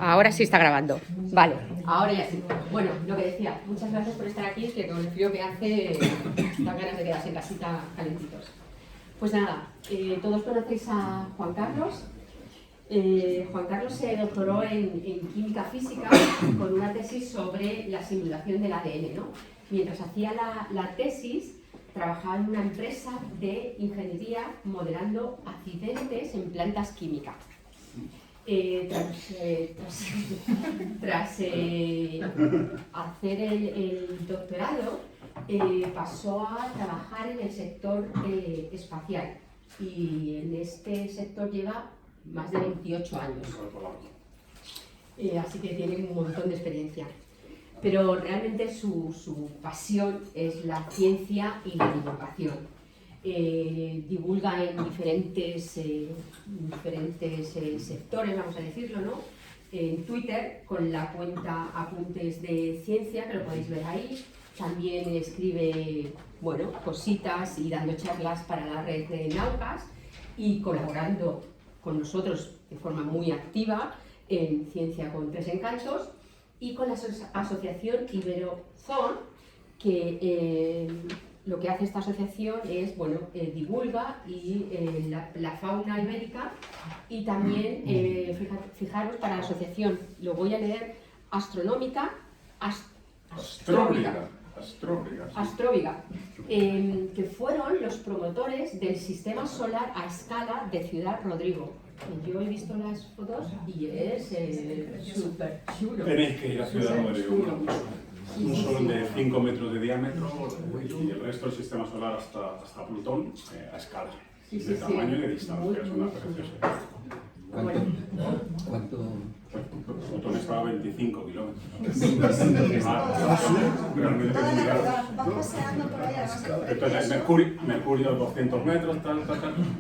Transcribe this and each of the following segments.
Ahora sí está grabando. Vale, ahora ya sí. Bueno, lo que decía, muchas gracias por estar aquí, que con el frío que hace dan ganas de quedarse en casita calentitos. Pues nada, todos conocéis a Juan Carlos. Juan Carlos se doctoró en química física con una tesis sobre la simulación del ADN, ¿no? Mientras hacía la tesis, trabajaba en una empresa de ingeniería modelando accidentes en plantas químicas. Tras hacer el doctorado, pasó a trabajar en el sector espacial y en este sector lleva más de 28 años. Así que tiene un montón de experiencia. Pero realmente su pasión es la ciencia y la divulgación. Divulga en diferentes sectores, vamos a decirlo, ¿no? En Twitter, con la cuenta Apuntes de Ciencia, que lo podéis ver ahí. También escribe, bueno, cositas y dando charlas para la red de Naucas y colaborando con nosotros de forma muy activa en Ciencia con Tres Encantos y con la asociación Iberozón, que lo que hace esta asociación es, bueno, divulga y la fauna ibérica y también, fijaros, para la asociación, lo voy a leer, astronómica, astróbica, que fueron los promotores del sistema solar a escala de Ciudad Rodrigo. Yo he visto las fotos y es súper chulo. Tenéis que ir a Ciudad Rodrigo. Un sol de 5 metros de diámetro y el resto del sistema solar hasta Plutón a escala. De tamaño y de distancia, es una preciosidad. ¿Cuánto? Plutón estaba a 25 kilómetros. Realmente muy largo. Vas paseando por allá. Entonces, Mercurio 200 metros, tal.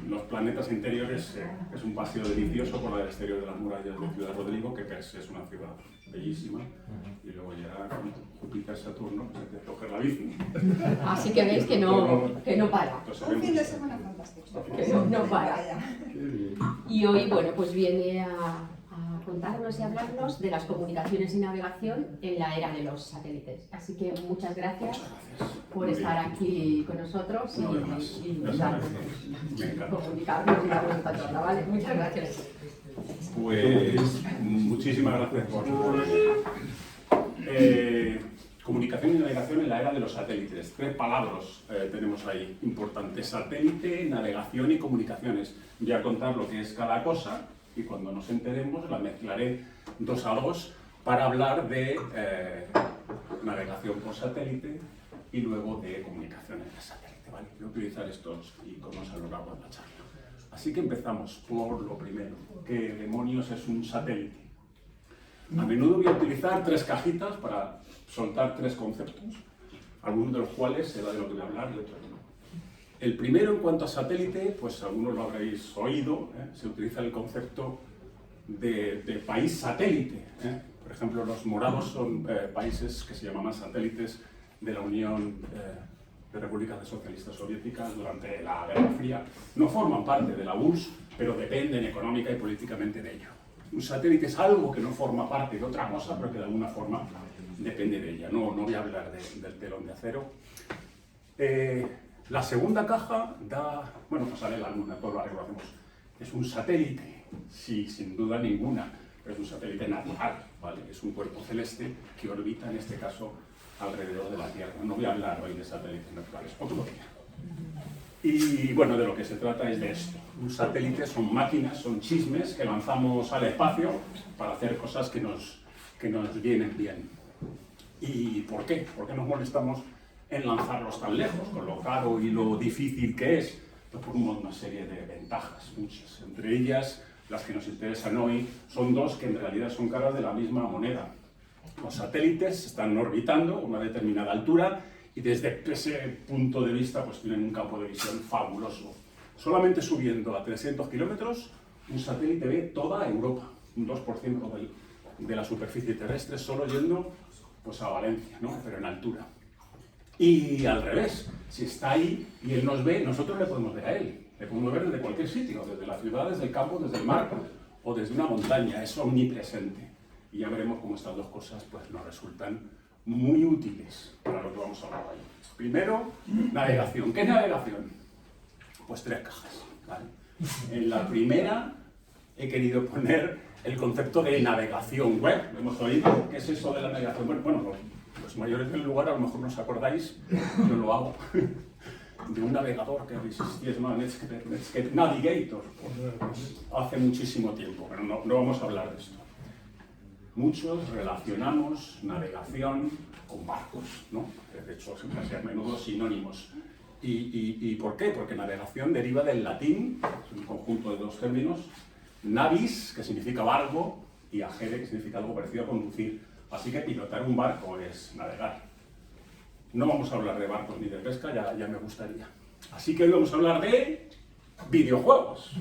Los planetas interiores es un paseo delicioso por el exterior de las murallas de Ciudad Rodrigo, que es una ciudad bellísima. Y luego ya Júpiter, Saturno, pues hay que coger la bici. Así que veis que no para. Un fin de semana fantástico. Que no para. Y hoy, bueno, pues viene a contarnos y hablarnos de las comunicaciones y navegación en la era de los satélites. Así que muchas gracias por estar aquí con nosotros y comunicarnos y darnos esta charla, ¿vale? Muchas gracias. Pues muchísimas gracias por comunicación y navegación en la era de los satélites. 3 palabras tenemos ahí importantes: satélite, navegación y comunicaciones. Voy a contar lo que es cada cosa y cuando nos enteremos la mezclaré 2 a 2 para hablar de navegación por satélite y luego de comunicaciones de satélite, ¿vale? Voy a utilizar estos iconos a lo largo de la charla. Así que empezamos por lo primero. ¿Qué demonios es un satélite? A menudo voy a utilizar 3 cajitas para soltar 3 conceptos, algunos de los cuales será de lo que voy a hablar y otros no. El primero, en cuanto a satélite, pues algunos lo habréis oído, se utiliza el concepto de país satélite. Por ejemplo, los morados son países que se llamaban satélites de la Unión de Repúblicas Socialistas Soviéticas durante la Guerra Fría. No forman parte de la URSS, pero dependen económica y políticamente de ello. Un satélite es algo que no forma parte de otra cosa, pero que de alguna forma depende de ella. No voy a hablar del telón de acero. La segunda caja bueno, pues sale la luna, todos lo hacemos. Es un satélite, sí, sin duda ninguna, pero es un satélite natural, ¿vale? Es un cuerpo celeste que orbita, en este caso, alrededor de la Tierra. No voy a hablar hoy de satélites naturales, otro día. Y bueno, de lo que se trata es de esto. Un satélite son máquinas, son chismes que lanzamos al espacio para hacer cosas que nos vienen bien. ¿Y por qué? ¿Por qué nos molestamos en lanzarlos tan lejos, con lo caro y lo difícil que es? Pues por una serie de ventajas, muchas. Entre ellas, las que nos interesan hoy, son 2 que en realidad son caras de la misma moneda. Los satélites están orbitando a una determinada altura y desde ese punto de vista pues tienen un campo de visión fabuloso. Solamente subiendo a 300 kilómetros, un satélite ve toda Europa, un 2% de la superficie terrestre, solo yendo pues, a Valencia, ¿no? Pero en altura. Y al revés, si está ahí y él nos ve, nosotros le podemos ver a él. Le podemos ver desde cualquier sitio, desde la ciudad, desde el campo, desde el mar o desde una montaña. Es omnipresente. y ya veremos cómo estas dos cosas pues, nos resultan muy útiles para lo que vamos a hablar hoy. Primero, navegación. ¿Qué es navegación? Pues 3 cajas. ¿Vale? En la primera he querido poner el concepto de navegación web. ¿Lo hemos oído? ¿Qué es eso de la navegación web? Bueno, los mayores del lugar a lo mejor no os acordáis, yo lo hago, de un navegador que existía, se llama Netscape Navigator, pues, hace muchísimo tiempo, pero no vamos a hablar de esto. Muchos relacionamos navegación con barcos, ¿no? De hecho, son casi a menudo sinónimos. ¿Y por qué? Porque navegación deriva del latín, es un conjunto de 2 términos, navis, que significa barco, y agere, que significa algo parecido a conducir. Así que pilotar un barco es navegar. No vamos a hablar de barcos ni de pesca, ya me gustaría. Así que hoy vamos a hablar de videojuegos.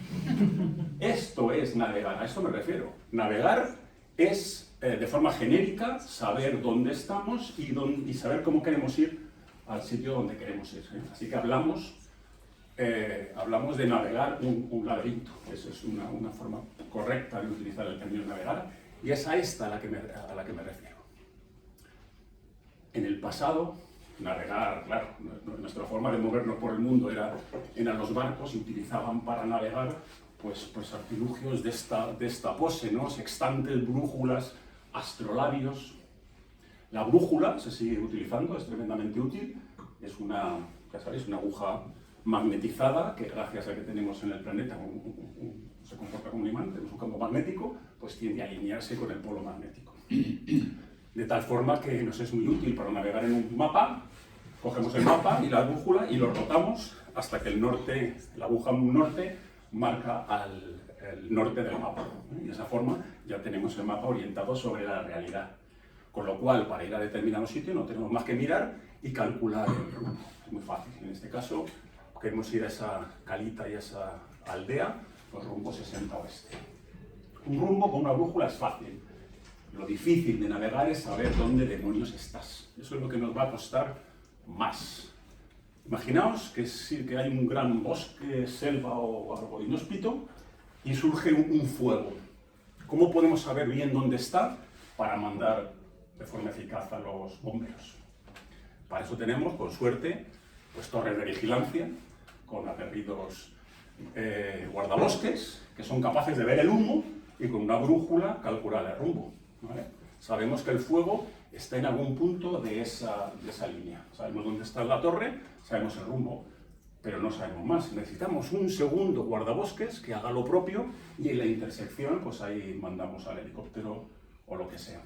Esto es navegar, a esto me refiero. Navegar es, de forma genérica, saber dónde estamos y saber cómo queremos ir al sitio donde queremos ir. Así que hablamos de navegar un laberinto. Esa es una forma correcta de utilizar el término navegar. Y es a esta a la que me refiero. En el pasado, navegar, claro, nuestra forma de movernos por el mundo eran los barcos y utilizaban para navegar pues artilugios de esta pose, ¿no? Sextantes, brújulas, astrolabios. La brújula se sigue utilizando, es tremendamente útil. Es ya sabéis, una aguja magnetizada que gracias a que tenemos en el planeta se comporta como un imán, tenemos un campo magnético, pues tiende a alinearse con el polo magnético. De tal forma que nos es muy útil para navegar en un mapa. Cogemos el mapa y la brújula y lo rotamos hasta que la aguja norte marca el norte del mapa. Y de esa forma ya tenemos el mapa orientado sobre la realidad. Con lo cual, para ir a determinado sitio no tenemos más que mirar y calcular el rumbo. Es muy fácil. En este caso, queremos ir a esa calita y a esa aldea, pues rumbo 60 oeste. Un rumbo con una brújula es fácil. Lo difícil de navegar es saber dónde demonios estás. Eso es lo que nos va a costar más. Imaginaos que hay un gran bosque, selva o algo inhóspito y surge un fuego. ¿Cómo podemos saber bien dónde está para mandar de forma eficaz a los bomberos? Para eso tenemos, con suerte, pues torres de vigilancia con aguerridos guardabosques que son capaces de ver el humo y con una brújula calcular el rumbo. ¿Vale? Sabemos que el fuego está en algún punto de esa línea. Sabemos dónde está la torre, sabemos el rumbo, pero no sabemos más. Necesitamos un segundo guardabosques que haga lo propio y en la intersección, pues ahí mandamos al helicóptero o lo que sea.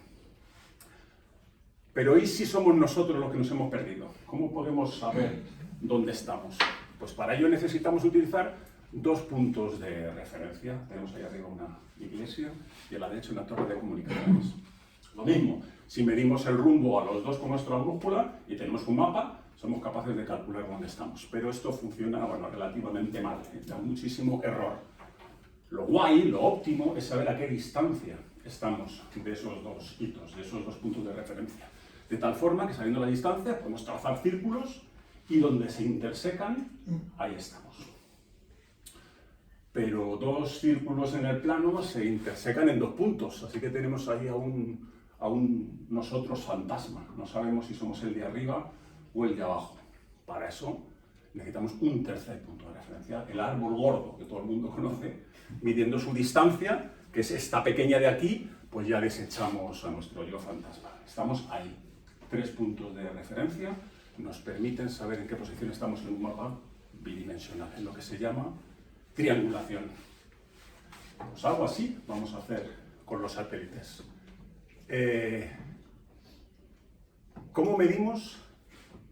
Pero ¿y si somos nosotros los que nos hemos perdido? ¿Cómo podemos saber dónde estamos? Pues para ello necesitamos utilizar 2 puntos de referencia. Tenemos ahí arriba una iglesia y a la derecha una torre de comunicaciones. Lo mismo, si medimos el rumbo a los 2 con nuestra brújula y tenemos un mapa, somos capaces de calcular dónde estamos. Pero esto funciona relativamente mal, da muchísimo error. Lo guay, lo óptimo, es saber a qué distancia estamos de esos 2 hitos, de esos 2 puntos de referencia. De tal forma que sabiendo la distancia podemos trazar círculos y donde se intersecan, ahí estamos. Pero 2 círculos en el plano se intersecan en 2 puntos, así que tenemos ahí a un nosotros fantasma. No sabemos si somos el de arriba o el de abajo. Para eso necesitamos un tercer punto de referencia, el árbol gordo que todo el mundo conoce, midiendo su distancia, que es esta pequeña de aquí, pues ya desechamos a nuestro yo fantasma. Estamos ahí. 3 puntos de referencia nos permiten saber en qué posición estamos en un mapa bidimensional, en lo que se llama triangulación. Pues algo así vamos a hacer con los satélites. ¿Cómo medimos?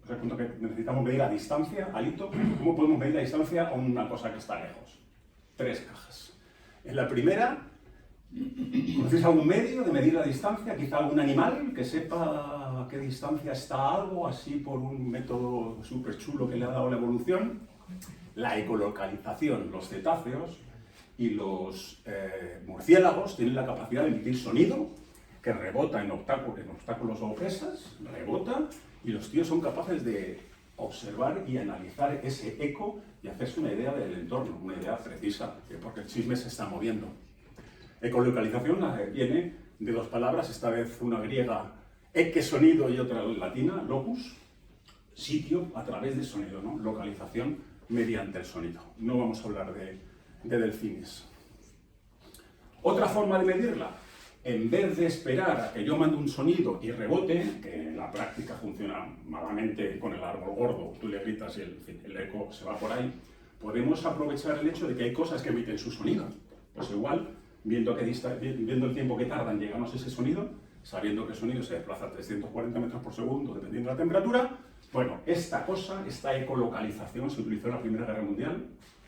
O sea, que necesitamos medir la distancia al hito. ¿Cómo podemos medir la distancia a una cosa que está lejos? 3 cajas. En la primera, ¿conocéis algún medio de medir la distancia? Quizá algún animal que sepa a qué distancia está algo, así por un método súper chulo que le ha dado la evolución. La ecolocalización. Los cetáceos y los murciélagos tienen la capacidad de emitir sonido que rebota en obstáculos o presas, rebota, y los tíos son capaces de observar y analizar ese eco y hacerse una idea del entorno, una idea precisa, porque el chisme se está moviendo. Ecolocalización viene de dos palabras, esta vez una griega, eke sonido y otra latina, locus, sitio a través de sonido, ¿no? Localización mediante el sonido. No vamos a hablar de delfines. Otra forma de medirla, en vez de esperar a que yo mande un sonido y rebote, que en la práctica funciona malamente con el árbol gordo, tú le gritas y el eco se va por ahí, podemos aprovechar el hecho de que hay cosas que emiten su sonido. Pues igual, viendo el tiempo que tarda en llegarnos ese sonido, sabiendo que el sonido se desplaza a 340 metros por segundo, dependiendo de la temperatura, bueno, esta ecolocalización se utilizó en la Primera Guerra Mundial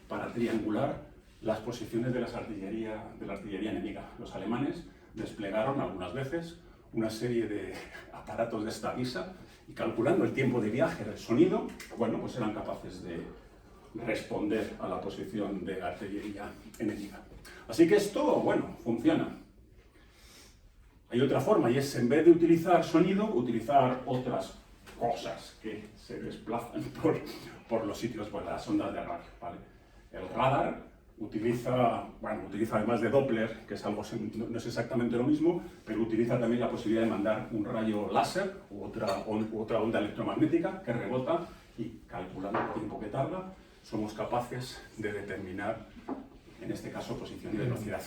para triangular las posiciones de la artillería enemiga. Los alemanes desplegaron algunas veces una serie de aparatos de esta guisa y calculando el tiempo de viaje del sonido, bueno, pues eran capaces de responder a la posición de artillería enemiga. Así que esto, bueno, funciona. Hay otra forma y es, en vez de utilizar sonido, utilizar otras cosas que se desplazan por los sitios, pues las ondas de radio, ¿vale? El radar utiliza además de Doppler, que es algo, no es exactamente lo mismo, pero utiliza también la posibilidad de mandar un rayo láser u otra onda electromagnética que rebota y, calculando el tiempo que tarda, somos capaces de determinar, en este caso, posición y velocidad.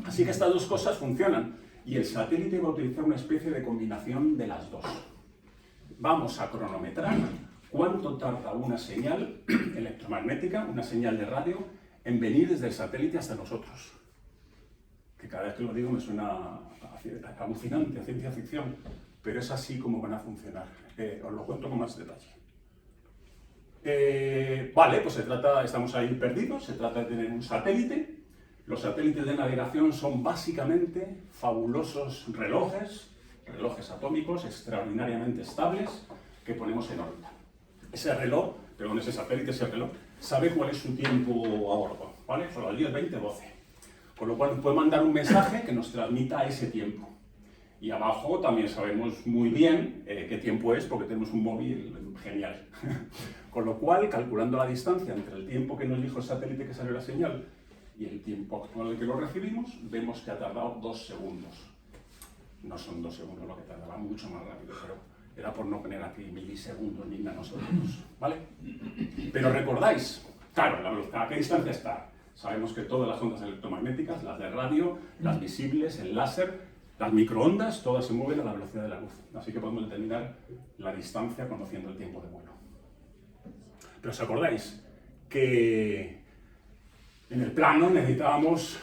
Así que estas dos cosas funcionan y el satélite va a utilizar una especie de combinación de las dos. Vamos a cronometrar cuánto tarda una señal electromagnética, una señal de radio, en venir desde el satélite hasta nosotros. Que cada vez que lo digo me suena alucinante, a ciencia ficción, pero es así como van a funcionar. Os lo cuento con más detalle. Vale, pues estamos ahí perdidos, se trata de tener un satélite. Los satélites de navegación son básicamente fabulosos relojes atómicos extraordinariamente estables que ponemos en órbita. Ese satélite, ese reloj, sabe cuál es su tiempo a bordo, ¿vale? Son las 10, 20, 12. Con lo cual puede mandar un mensaje que nos transmita ese tiempo. Y abajo también sabemos muy bien qué tiempo es porque tenemos un móvil genial. Con lo cual, calculando la distancia entre el tiempo que nos dijo el satélite que salió la señal y el tiempo actual en que lo recibimos, vemos que ha tardado 2 segundos. No son 2 segundos lo que tardará, mucho más rápido, pero era por no poner aquí milisegundos ni nanosegundos, ¿vale? Pero recordáis, claro, la velocidad, ¿a qué distancia está? Sabemos que todas las ondas electromagnéticas, las de radio, las visibles, el láser, las microondas, todas se mueven a la velocidad de la luz. Así que podemos determinar la distancia conociendo el tiempo de vuelo. Pero ¿os acordáis que en el plano necesitábamos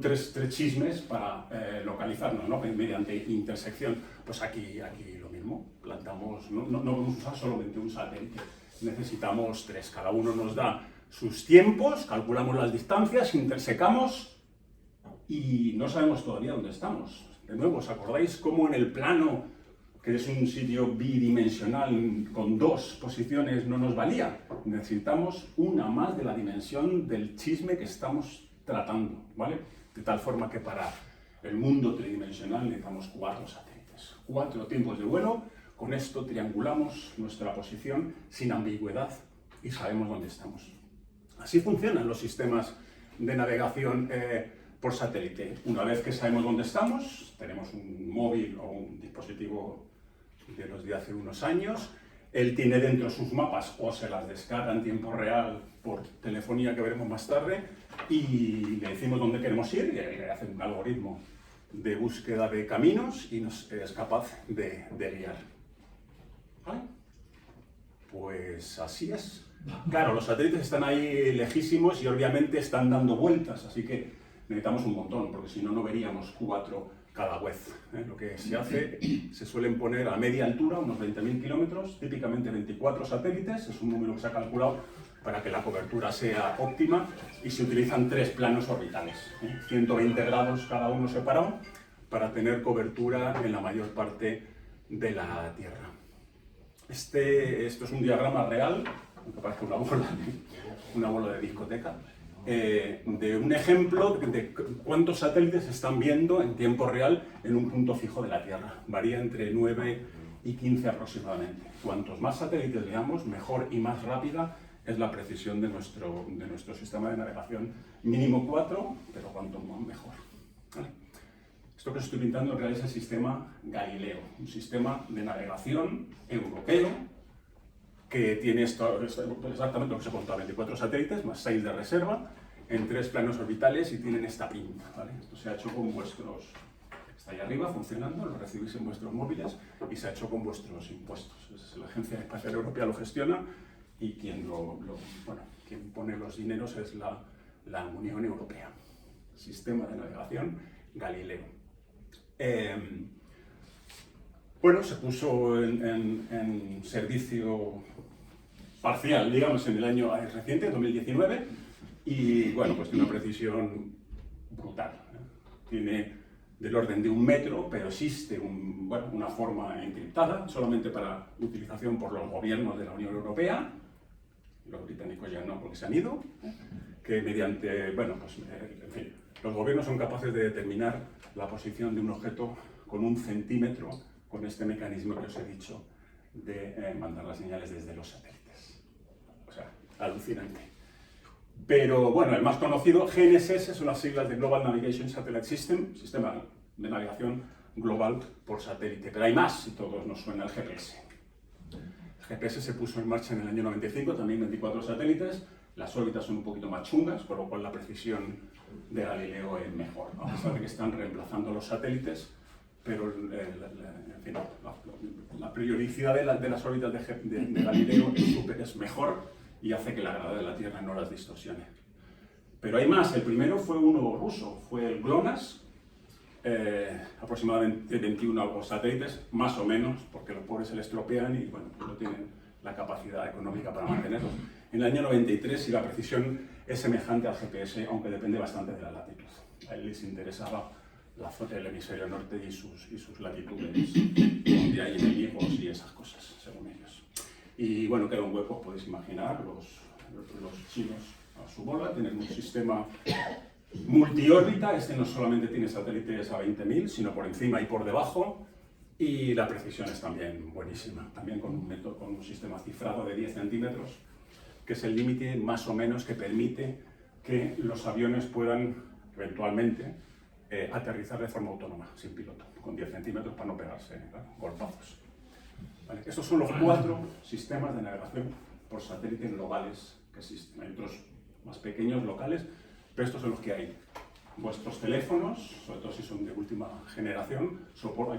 tres chismes para localizarnos, ¿no? Mediante intersección? Pues aquí lo mismo, plantamos, no vamos a usar solamente un satélite, necesitamos 3, cada uno nos da sus tiempos, calculamos las distancias, intersecamos y no sabemos todavía dónde estamos. De nuevo, ¿os acordáis cómo en el plano, que es un sitio bidimensional con 2 posiciones, no nos valía? Necesitamos una más de la dimensión del chisme que estamos tratando, ¿vale? De tal forma que para el mundo tridimensional necesitamos 4 satélites, 4 tiempos de vuelo. Con esto triangulamos nuestra posición sin ambigüedad y sabemos dónde estamos. Así funcionan los sistemas de navegación por satélite. Una vez que sabemos dónde estamos, tenemos un móvil o un dispositivo de los de hace unos años, él tiene dentro sus mapas o se las descarga en tiempo real por telefonía, que veremos más tarde, y le decimos dónde queremos ir y él hace un algoritmo de búsqueda de caminos y es capaz de guiar. ¿Vale? Pues así es. Claro, los satélites están ahí lejísimos y obviamente están dando vueltas, así que necesitamos un montón, porque si no, no veríamos 4 cada vez. Lo que se hace, se suelen poner a media altura, unos 20.000 kilómetros, típicamente 24 satélites, es un número que se ha calculado para que la cobertura sea óptima, y se utilizan 3 planos orbitales, 120 grados cada uno separado, para tener cobertura en la mayor parte de la Tierra. Esto es un diagrama real, aunque parece una bola de discoteca, de un ejemplo de cuántos satélites se están viendo en tiempo real en un punto fijo de la Tierra. Varía entre 9 y 15 aproximadamente. Cuantos más satélites veamos, mejor y más rápida es la precisión de nuestro sistema de navegación. Mínimo 4, pero cuanto más mejor. ¿Vale? Esto Esto que os estoy pintando en realidad es el sistema Galileo, un sistema de navegación europeo que tiene exactamente lo que se contaba, 24 satélites más 6 de reserva en 3 planos orbitales y tienen esta pinta, ¿vale? Esto se ha hecho con vuestros... Está ahí arriba funcionando, lo recibís en vuestros móviles y se ha hecho con vuestros impuestos. La Agencia Espacial Europea lo gestiona y quien quien pone los dineros es la Unión Europea. Sistema de navegación Galileo. Bueno, se puso en servicio parcial, digamos, en el año reciente, 2019, y bueno, pues tiene una precisión brutal. Tiene del orden de 1 metro, pero existe una forma encriptada, solamente para utilización por los gobiernos de la Unión Europea, los británicos ya no porque se han ido, que mediante, en fin, los gobiernos son capaces de determinar la posición de un objeto con 1 centímetro con este mecanismo que os he dicho de mandar las señales desde los satélites. O sea, alucinante. Pero bueno, el más conocido, GNSS, son las siglas de Global Navigation Satellite System, sistema de navegación global por satélite. Pero hay más, si todos nos suena el GPS. El GPS se puso en marcha en el año 95, también 24 satélites. Las órbitas son un poquito más chungas, por lo cual la precisión de Galileo es mejor, ¿no? A pesar de que están reemplazando los satélites, pero en fin, la periodicidad de las órbitas de Galileo es mejor y hace que la gravedad de la Tierra no las distorsione. Pero hay más, el primero fue uno ruso, fue el GLONASS, aproximadamente 21 satélites, más o menos, porque los pobres se les estropean y bueno, no tienen la capacidad económica para mantenerlos. En el año 93 y la precisión es semejante al GPS, aunque depende bastante de la latitud. A él les interesaba la zona del hemisferio norte y sus latitudes, donde hay enemigos y esas cosas, según ellos. Y bueno, queda un hueco, podéis imaginar, los chinos a su bola tienen un sistema multiórbita. Este no solamente tiene satélites a 20.000, sino por encima y por debajo, y la precisión es también buenísima, también con un sistema cifrado de 10 centímetros, que es el límite más o menos que permite que los aviones puedan eventualmente aterrizar de forma autónoma, sin piloto, con 10 centímetros para no pegarse golpazos. ¿Vale? Estos son los 4 sistemas de navegación por satélite globales que existen. Hay otros más pequeños, locales, pero estos son los que hay. Vuestros teléfonos, sobre todo si son de última generación,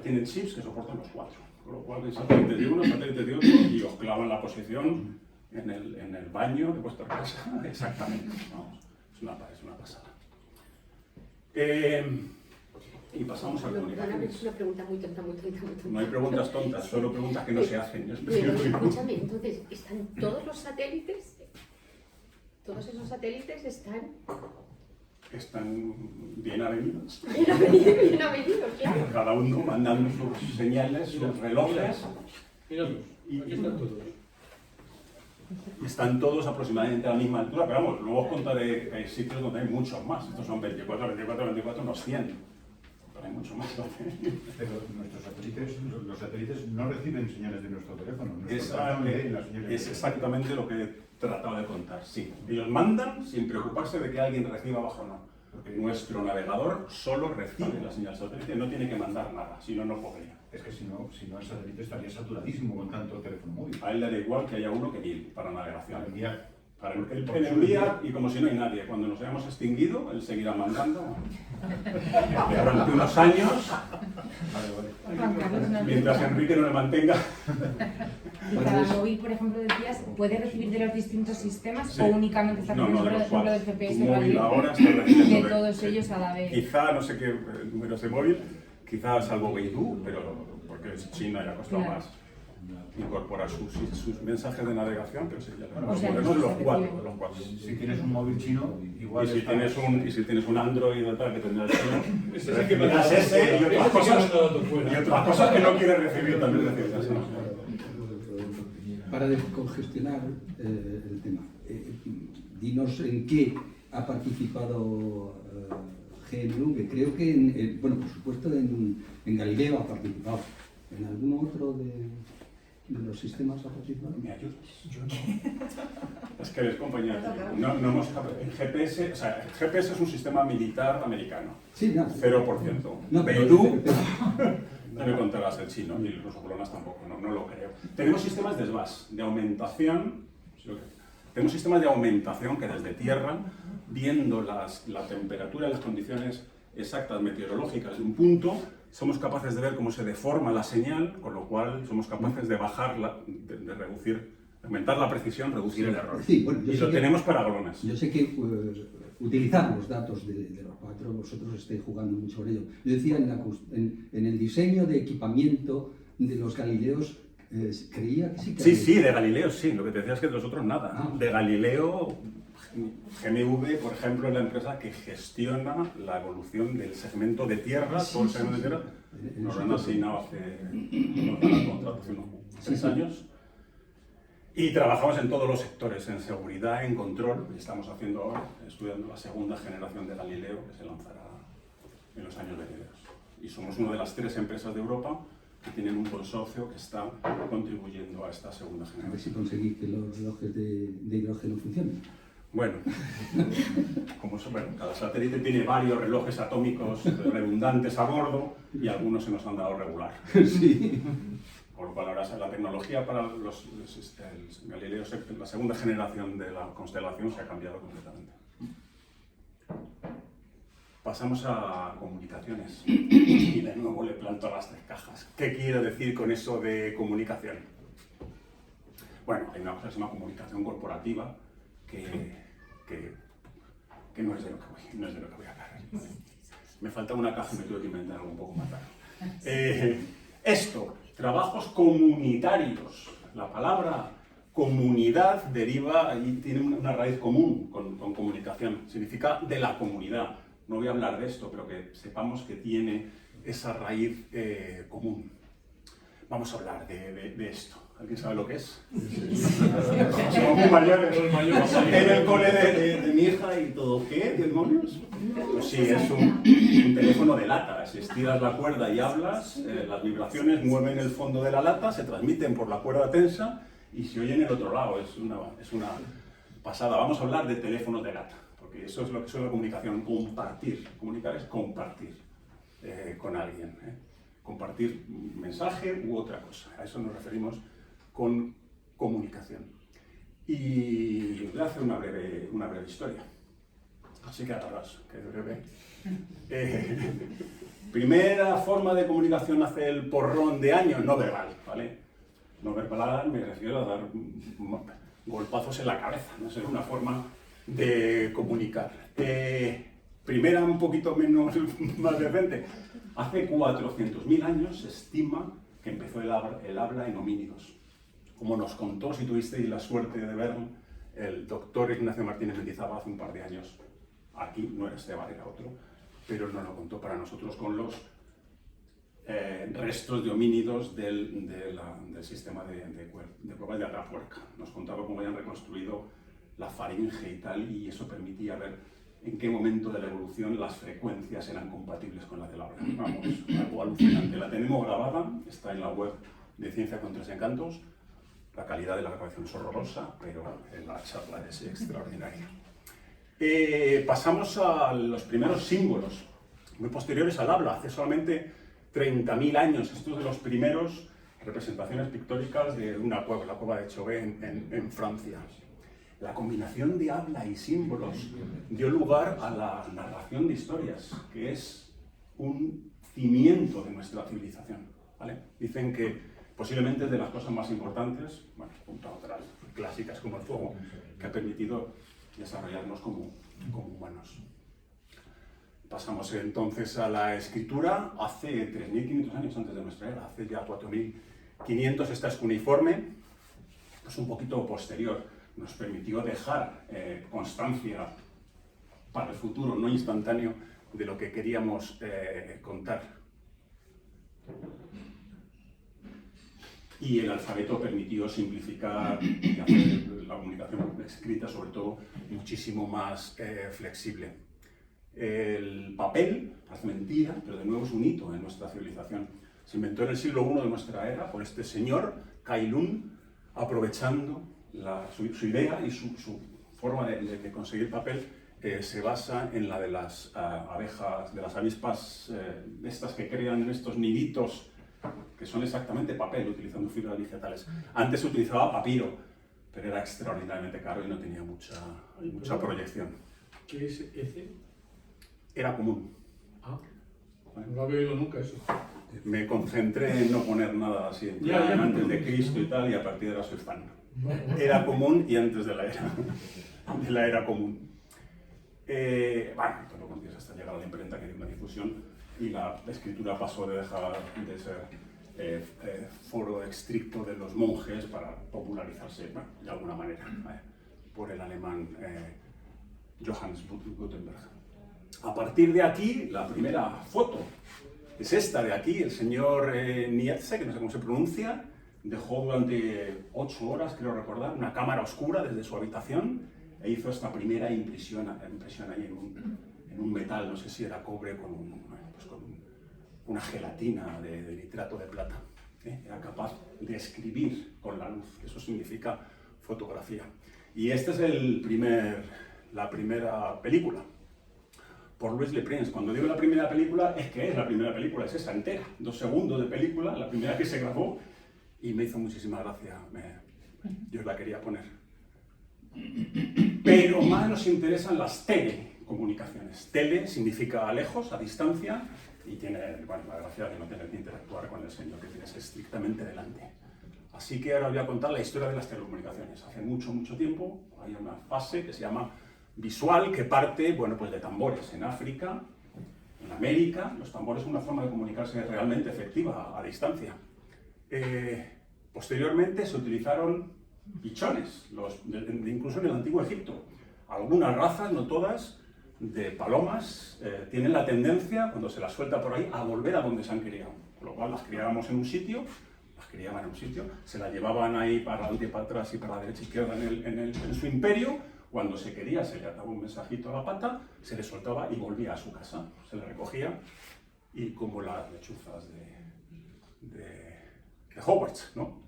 tienen chips que soportan los 4. Con lo cual, hay satélites de uno, satélites de otro, y os clavan la posición en el baño de vuestra casa. Exactamente. Vamos, es una pasada. Y pasamos a comunicaciones. Es una pregunta muy tonta. No hay preguntas tontas, solo preguntas que no se hacen. Pero escúchame, entonces, ¿están todos los satélites? ¿Todos esos satélites están bien avenidos? Bien avenidos, claro. Cada uno mandando sus señales, sus relojes. Míralos, aquí están todos. Están todos aproximadamente a la misma altura, pero vamos, luego os contaré que hay sitios donde hay muchos más. Estos son 24, unos 100. Pero hay mucho más. Pero nuestros satélites, los satélites no reciben señales de nuestro teléfono. Es exactamente lo que he tratado de contar, sí. Ellos mandan sin preocuparse de que alguien reciba abajo o no. Porque nuestro navegador solo recibe la señal satélite, no tiene que mandar nada, si no, no podría. Es que si no el satélite estaría saturadísimo con tanto teléfono móvil. A él le da igual que haya uno que 1000 para navegación. Para enviar. Él envía y como si no hay nadie. Cuando nos hayamos extinguido, él seguirá mandando durante unos años, mientras Enrique no le mantenga. ¿Y cada móvil, por ejemplo, decías, puede recibir de los distintos sistemas Sí. o únicamente está No, por de los ejemplo, del cuatro. GPS Tu móvil Galileo? ahora está recibiendo De todos ellos a la vez? Quizá, no sé qué números de móvil, quizá salvo Beidou, pero porque es China y ha costado Claro. más incorporar sus mensajes de navegación, pero sí, ya O sea, los no se cuatro, reciben. los 4. Si tienes un móvil chino, igual Y si tienes un Android o tal que tendrá el chino, Ese sí que recibirás ese y otras fuera. cosas que no quieres recibir también recibirás. ¿No? Para descongestionar el tema, dinos en qué ha participado GNV. Creo que, bueno, por supuesto en Galileo ha participado. ¿En algún otro de...? de los sistemas a partir de ahora? ¿Me ayudas? Yo no. Es que eres compañía. No hemos el GPS, o sea, el GPS es un sistema militar americano. Sí, no. 0%. No, Beirut, no me contarás el chino, y los colonas tampoco, no lo creo. Tenemos sistemas de SBAS, de aumentación. Tenemos sistemas de aumentación que desde tierra, viendo la temperatura y las condiciones exactas meteorológicas de un punto, somos capaces de ver cómo se deforma la señal, con lo cual somos capaces de bajarla, de reducir, aumentar la precisión, reducir el error. Sí, bueno, y lo tenemos para drones. Yo sé que utilizar los datos de los cuatro, vosotros estáis jugando mucho sobre ello. Yo decía, en el diseño de equipamiento de los Galileos, creía que sí que... Sí, de Galileo sí, lo que te decía es que de los otros nada. De Galileo, GMV, por ejemplo, es la empresa que gestiona la evolución del segmento de tierra, todo el segmento de tierra. Nos lo han asignado nos dan el contrato hace unos 3 años. Y trabajamos en todos los sectores, en seguridad, en control. Y estamos estudiando la segunda generación de Galileo, que se lanzará en los años venideros. Y somos una de las 3 empresas de Europa que tienen un consorcio que está contribuyendo a esta segunda A ver generación. si conseguís que los relojes de hidrógeno funcionen. Bueno, cada satélite tiene varios relojes atómicos redundantes a bordo y algunos se nos han dado regular. Sí. Por lo cual ahora la tecnología para el Galileo, la segunda generación de la constelación, se ha cambiado completamente. Pasamos a comunicaciones. Y de nuevo le planto las 3 cajas. ¿Qué quiero decir con eso de comunicación? Bueno, hay una cosa que se llama comunicación corporativa, que no es de lo que voy a hablar. Me falta una caja y me tuve que inventar algo un poco más raro. Trabajos comunitarios. La palabra comunidad deriva y tiene una raíz común con comunicación. Significa de la comunidad. No voy a hablar de esto, pero que sepamos que tiene esa raíz común. Vamos a hablar de esto. ¿Alguien sabe lo que es? Somos muy mayores. En el cole de mi hija y todo. ¿Qué? ¿Demonios? Pues sí, es un teléfono de lata. Si estiras la cuerda y hablas, las vibraciones mueven el fondo de la lata, se transmiten por la cuerda tensa y se oyen en el otro lado. Es una pasada. Vamos a hablar de teléfonos de lata, porque eso es lo que es la comunicación. Compartir. Comunicar es compartir con alguien. Compartir un mensaje u otra cosa. A eso nos referimos con comunicación. Y os voy a hacer una breve historia. Así que agarraos, que es breve. Primera forma de comunicación hace el porrón de años, no verbal, ¿vale? No verbal me refiero a dar golpazos en la cabeza, no es una forma de comunicar. Primera, un poquito más reciente. Hace 400.000 años se estima que empezó el habla en homínidos. Como nos contó, si tuvisteis la suerte de verlo, el doctor Ignacio Martínez Mendizábal hace un par de años. Aquí no era Esteban, era otro, pero nos lo contó para nosotros con los restos de homínidos del sistema de cuevas de Atapuerca. Nos contaba cómo habían reconstruido la faringe y tal, y eso permitía ver en qué momento de la evolución las frecuencias eran compatibles con las del habla. Vamos, algo alucinante. La tenemos grabada, está en la web de Ciencia con 3 Encantos. La calidad de la grabación es horrorosa, pero la charla es extraordinaria. Pasamos a los primeros símbolos, muy posteriores al habla, hace solamente 30.000 años. Estos de los primeros representaciones pictóricas de una cueva, la cueva de Chauvet en Francia. La combinación de habla y símbolos dio lugar a la narración de historias, que es un cimiento de nuestra civilización, ¿vale? Dicen que posiblemente es de las cosas más importantes, bueno, junto a otras clásicas como el fuego, que ha permitido desarrollarnos como humanos. Pasamos entonces a la escritura. Hace 3.500 años antes de nuestra era, hace ya 4.500, esta es cuneiforme, pues un poquito posterior. Nos permitió dejar constancia para el futuro, no instantáneo, de lo que queríamos contar. Y el alfabeto permitió simplificar y hacer la comunicación escrita, sobre todo, muchísimo más flexible. El papel, es mentira, pero de nuevo es un hito en nuestra civilización. Se inventó en el siglo I de nuestra era por este señor, Kai Lun, aprovechando su idea y su forma de conseguir papel. Se basa en la de las abejas, de las avispas, estas que crean estos niditos que son exactamente papel, utilizando fibras vegetales. Antes se utilizaba papiro, pero era extraordinariamente caro y no tenía mucha proyección. ¿Qué es ese? Era común. Ah, no lo había oído nunca eso. Me concentré en no poner nada así, en plan, antes de Cristo y tal, y a partir de ahora soy fan. Era común y antes de la era común. Bueno, todo lo consigues hasta llegar a la imprenta, que dio una difusión, y la escritura pasó de dejar de ser foro estricto de los monjes para popularizarse, bueno, de alguna manera, por el alemán Johannes Gutenberg. A partir de aquí, la primera foto es esta de aquí. El señor Nietzsche, que no sé cómo se pronuncia, dejó durante 8 horas, creo recordar, una cámara oscura desde su habitación e hizo esta primera impresión ahí en un metal, no sé si era cobre, con una gelatina de nitrato de plata. Era capaz de escribir con la luz, eso significa fotografía. Y esta es la primera película, por Louis Le Prince. Cuando digo la primera película, es que es la primera película, es esa entera, 2 segundos de película, la primera que se grabó, y me hizo muchísima gracia, yo la quería poner. Pero más nos interesan las telecomunicaciones. Tele significa lejos, a distancia, y tiene, bueno, la gracia de no tener que interactuar con el señor que tienes estrictamente delante. Así que ahora os voy a contar la historia de las telecomunicaciones. Hace mucho tiempo hay una fase que se llama visual, que parte, bueno, pues de tambores en África, en América. Los tambores son una forma de comunicarse realmente efectiva a distancia. Posteriormente se utilizaron pichones, incluso en el antiguo Egipto. Algunas razas, no todas, de palomas tienen la tendencia, cuando se las suelta por ahí, a volver a donde se han criado. Con lo cual las criábamos en un sitio, se las llevaban ahí para adelante y para atrás y para la derecha e izquierda en su imperio. Cuando se quería, se le ataba un mensajito a la pata, se le soltaba y volvía a su casa. Se le recogía, y como las lechuzas de Hogwarts, ¿no?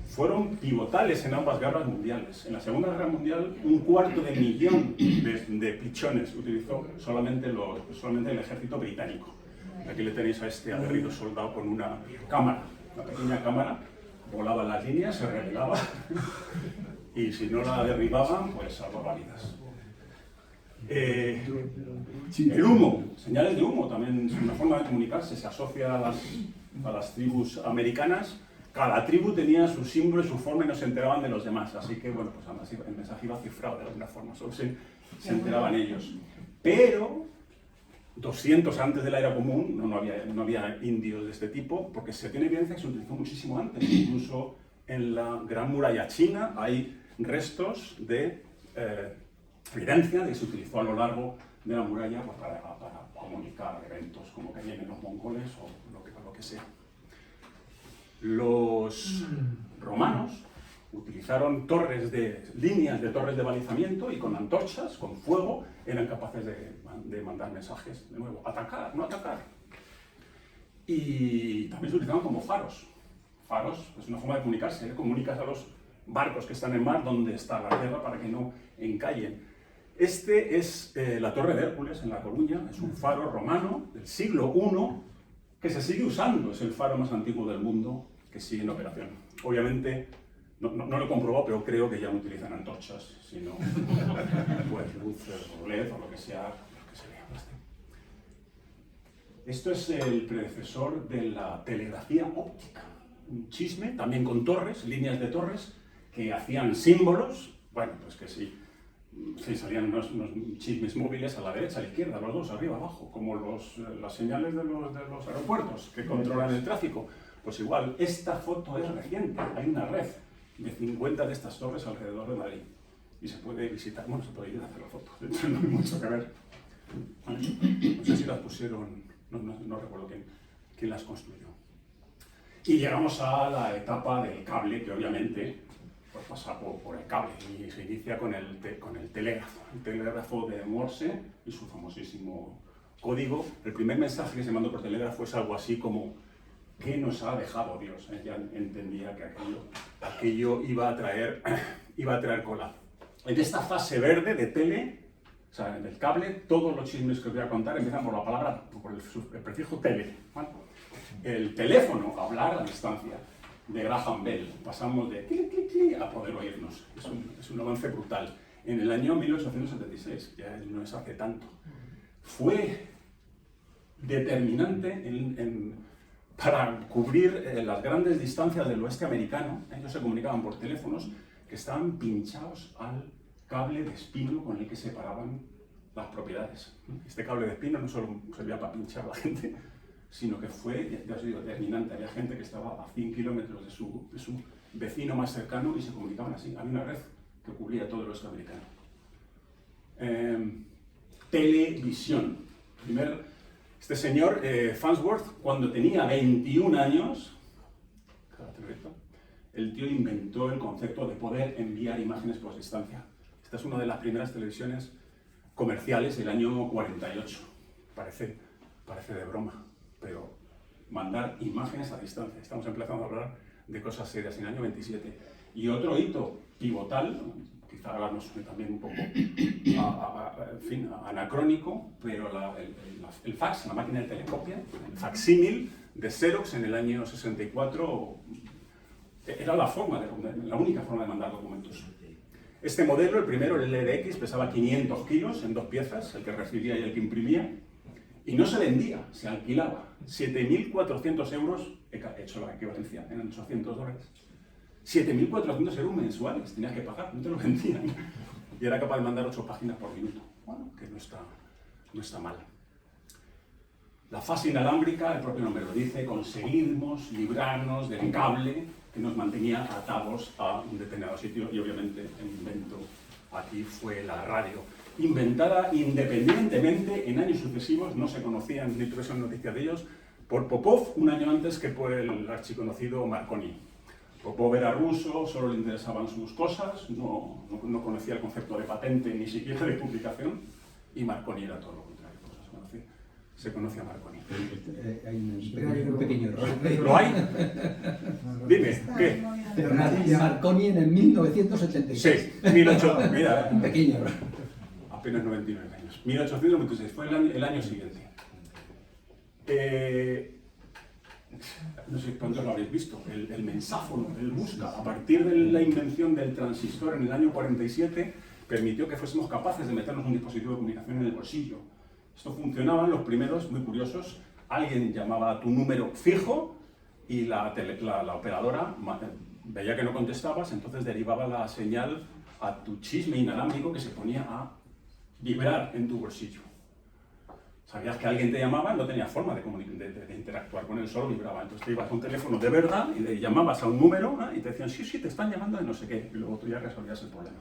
Fueron pivotales en ambas guerras mundiales. En la Segunda Guerra Mundial, 250.000 de pichones utilizó solamente el ejército británico. Aquí le tenéis a este aguerrido soldado con una cámara, una pequeña cámara, volaba en las líneas, se revelaba, y si no la derribaban, pues salvaba vidas. El humo, señales de humo, también es una forma de comunicarse, se asocia a las tribus americanas. Cada tribu tenía su símbolo y su forma y no se enteraban de los demás, así que, bueno, pues además el mensaje iba cifrado de alguna forma, solo se enteraban ellos. Pero 200 antes de la era común no había indios de este tipo, porque se tiene evidencia que se utilizó muchísimo antes. Incluso en la Gran Muralla China hay restos de evidencia de que se utilizó a lo largo de la muralla para comunicar eventos como que vienen los mongoles o lo que sea. Los romanos utilizaron líneas de torres de balizamiento, y con antorchas, con fuego, eran capaces de mandar mensajes, de nuevo, atacar, no atacar. Y también se utilizaban como faros. Faros es una forma de comunicarse, comunicas a los barcos que están en mar donde está la tierra para que no encallen. Este es la Torre de Hércules en La Coruña, es un faro romano del siglo I que se sigue usando, es el faro más antiguo del mundo que sigue en operación. Obviamente, no lo he comprobado, pero creo que ya no utilizan antorchas, sino pues, luces o LED o lo que sea, lo que se vea. Esto es el predecesor de la telegrafía óptica, un chisme, también con torres, líneas de torres, que hacían símbolos, bueno, pues que sí salían unos chismes móviles a la derecha, a la izquierda, los dos, arriba, abajo, como las señales de los aeropuertos que controlan el tráfico. Pues igual, esta foto es reciente, hay una red de 50 de estas torres alrededor de Madrid, y se puede visitar, bueno, se puede ir a hacer la foto, de hecho no hay mucho que ver. No sé si las pusieron, no recuerdo quién las construyó. Y llegamos a la etapa del cable, que obviamente pues pasa por el cable, y se inicia con el telégrafo de Morse y su famosísimo código, el primer mensaje que se mandó por telégrafo es algo así como ¿qué nos ha dejado Dios? Ya entendía que aquello iba a traer cola. En esta fase verde de tele, o sea, en el cable, todos los chismes que os voy a contar empiezan por la palabra, por el prefijo tele, ¿vale? El teléfono, hablar a distancia, de Graham Bell. Pasamos de clic, clic, clic a poder oírnos. Es un avance brutal. En el año 1876, ya no es hace tanto, fue determinante para cubrir las grandes distancias del oeste americano. Ellos se comunicaban por teléfonos que estaban pinchados al cable de espino con el que separaban las propiedades. Este cable de espino no solo servía para pinchar a la gente, sino que fue, ya os digo, determinante. Había gente que estaba a 100 kilómetros de su vecino más cercano y se comunicaban así. Había una red que cubría todo el oeste americano. Televisión. Este señor, Farnsworth, cuando tenía 21 años, el tío inventó el concepto de poder enviar imágenes por distancia. Esta es una de las primeras televisiones comerciales del año 48. Parece de broma, pero mandar imágenes a distancia. Estamos empezando a hablar de cosas serias en el año 27. Y otro hito pivotal, quizá ahora nos suene también un poco anacrónico, pero el fax, la máquina de telecopia, el facsímil de Xerox en el año 64, era la única forma de mandar documentos. Este modelo, el primero, el LDX, pesaba 500 kilos en 2 piezas, el que recibía y el que imprimía, y no se vendía, se alquilaba. 7.400 euros, he hecho la equivalencia, eran $800. 7.400 euros mensuales, tenías que pagar, no te lo vendían. Y era capaz de mandar 8 páginas por minuto. Bueno, que no está mal. La fase inalámbrica, el propio nombre lo dice, conseguimos librarnos del cable que nos mantenía atados a un determinado sitio, y obviamente el invento aquí fue la radio. Inventada independientemente, en años sucesivos, no se conocían ni tuvieron noticias de ellos, por Popov un año antes que por el archiconocido Marconi. Popov era ruso, solo le interesaban sus cosas, no conocía el concepto de patente ni siquiera de publicación, y Marconi era todo lo contrario. Se conoce a Marconi. Hay un pequeño error. ¿Lo hay? Dime, ¿qué? Marconi en el 1976. Sí, 1800, mira, Un pequeño error. apenas 99 años. 1896, fue el año siguiente. No sé cuánto lo habréis visto, el mensáfono, el busca, a partir de la invención del transistor en el año 47, permitió que fuésemos capaces de meternos un dispositivo de comunicación en el bolsillo. Esto funcionaba en los primeros, muy curiosos, alguien llamaba a tu número fijo y la operadora veía que no contestabas, entonces derivaba la señal a tu chisme inalámbrico que se ponía a vibrar en tu bolsillo. Sabías que alguien te llamaba, no tenías forma de interactuar con él, solo vibraba. Entonces te ibas a un teléfono de verdad y le llamabas a un número y te decían, sí, te están llamando de no sé qué, y luego tú ya resolvías el problema.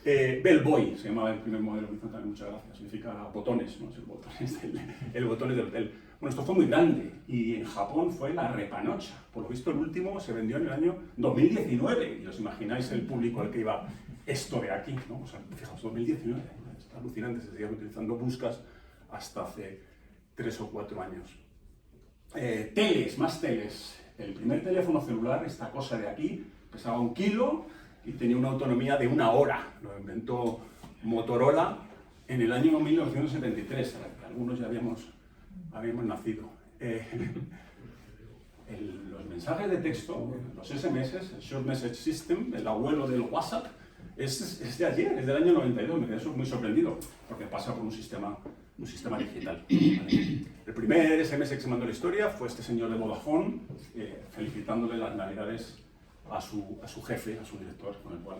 Bellboy se llamaba el primer modelo, me hizo también muchas gracias, significa botones, ¿no? El botones del hotel. Bueno, esto fue muy grande y en Japón fue la repanocha. Por lo visto el último se vendió en el año 2019 y os imagináis el público al que iba esto de aquí, ¿no? O sea, fijaos, 2019, es alucinante, se seguían utilizando buscas hasta hace 3 o 4 años. Más teles. El primer teléfono celular, esta cosa de aquí, pesaba 1 kilo y tenía una autonomía de 1 hora. Lo inventó Motorola en el año 1973. Algunos ya habíamos nacido. Los mensajes de texto, los SMS, el Short Message System, el abuelo del WhatsApp, es de ayer, es del año 92. Me quedé muy sorprendido porque pasa por un sistema digital. ¿Vale? El primer SMS que se mandó en la historia fue este señor de Vodafone felicitándole las navidades a su jefe, a su director, con el cual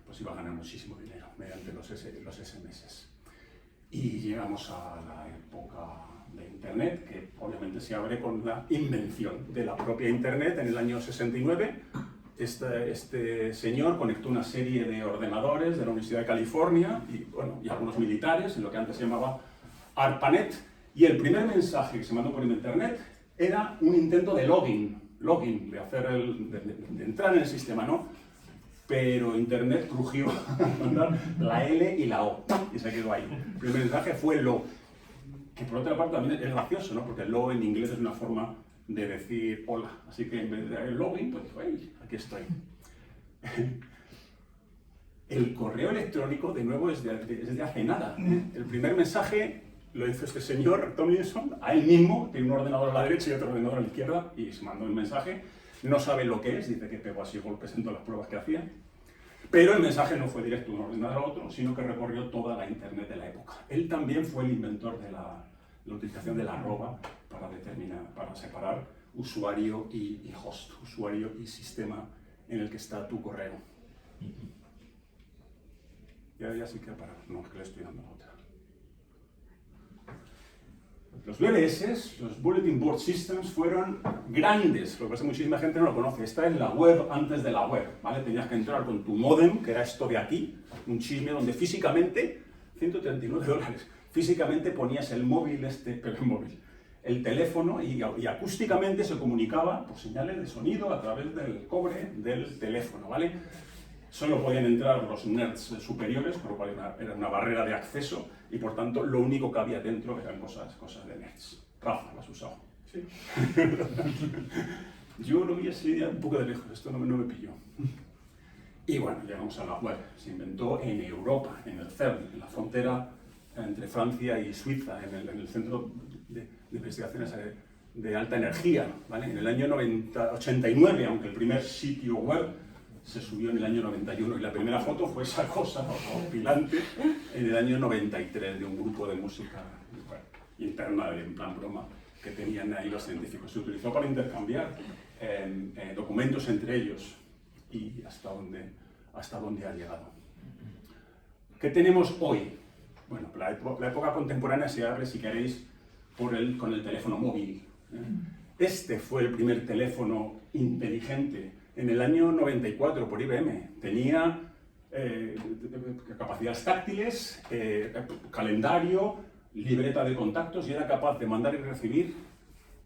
pues iba a ganar muchísimo dinero mediante los SMS. Y llegamos a la época de Internet, que obviamente se abre con la invención de la propia Internet en el año 69. Este señor conectó una serie de ordenadores de la Universidad de California y algunos militares en lo que antes se llamaba ARPANET, y el primer mensaje que se mandó por Internet era un intento de login, de entrar en el sistema, ¿no? pero Internet crujió la L y la O, y se quedó ahí. El primer mensaje fue lo, que por otra parte también es gracioso, ¿no? Porque lo en inglés es una forma de decir hola, así que en vez de login, pues hey, aquí estoy. El correo electrónico, de nuevo, es de hace nada. El primer mensaje lo hizo este señor, Tomlinson, a él mismo, tiene un ordenador a la derecha y otro ordenador a la izquierda, y se mandó el mensaje. No sabe lo que es, dice que pegó así golpes en todas las pruebas que hacía. Pero el mensaje no fue directo de un ordenador a otro, sino que recorrió toda la Internet de la época. Él también fue el inventor de la utilización de la arroba para separar usuario y host, usuario y sistema en el que está tu correo. Ya sí que para, no, es que le estoy dando otra. Los BBS, los Bulletin Board Systems, fueron grandes. Lo que pasa es que muchísima gente no lo conoce. Esta es la web antes de la web, ¿vale? Tenías que entrar con tu modem, que era esto de aquí, un chisme donde físicamente, $139, físicamente ponías el móvil el teléfono y acústicamente se comunicaba por señales de sonido a través del cobre del teléfono, ¿vale? Solo podían entrar los nerds superiores, por lo cual era una barrera de acceso y por tanto lo único que había dentro eran cosas de nerds. Rafa, ¿lo has usado? Sí. Yo lo vi así un poco de lejos, esto no me pilló. Y bueno, llegamos a la web. Se inventó en Europa, en el CERN, en la frontera entre Francia y Suiza, en el centro de investigaciones de alta energía, ¿vale? En el año 89, aunque el primer sitio web se subió en el año 91 y la primera foto fue esa cosa horripilante en el año 93 de un grupo de música interna, en plan broma, que tenían ahí los científicos. Se utilizó para intercambiar documentos entre ellos y hasta dónde ha llegado. ¿Qué tenemos hoy? Bueno, la época contemporánea se abre, si queréis, con el teléfono móvil. Este fue el primer teléfono inteligente en el año 94 por IBM. Tenía capacidades táctiles, calendario, libreta de contactos y era capaz de mandar y recibir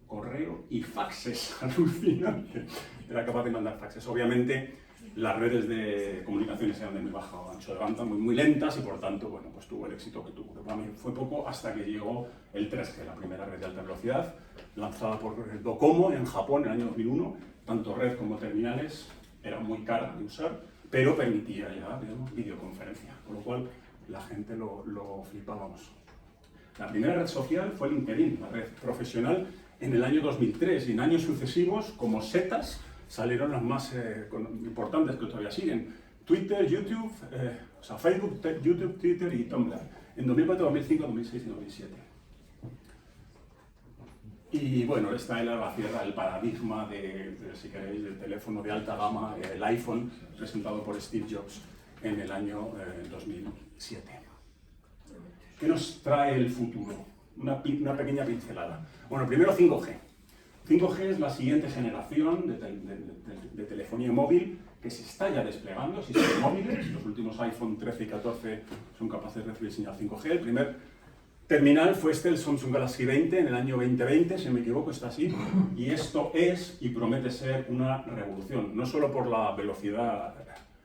correo y faxes. Alucinante. Era capaz de mandar faxes. Obviamente, las redes de comunicaciones eran de muy bajo ancho de banda, muy lentas y por tanto, bueno, pues tuvo el éxito que tuvo. Para mí fue poco hasta que llegó el 3G, la primera red de alta velocidad, lanzada por Docomo en Japón en el año 2001. Tanto red como terminales, era muy cara de usar, pero permitía ya, digamos, videoconferencia, con lo cual la gente lo flipábamos. La primera red social fue LinkedIn, la red profesional, en el año 2003 y en años sucesivos, como setas, salieron las más importantes que todavía siguen. Twitter, YouTube, Facebook, YouTube, Twitter y Tumblr. En 2004, 2005, 2006 y 2007. Y bueno, esta era la cierra del paradigma si queréis, del teléfono de alta gama, el iPhone, presentado por Steve Jobs en el año 2007. ¿Qué nos trae el futuro? Una pequeña pincelada. Bueno, primero 5G. 5G es la siguiente generación de telefonía móvil que se está ya desplegando, sistemas móviles. Los últimos iPhone 13 y 14 son capaces de recibir señal 5G. El primer terminal fue el Samsung Galaxy 20 en el año 2020, si no me equivoco, está así. Y esto es y promete ser una revolución, no solo por la velocidad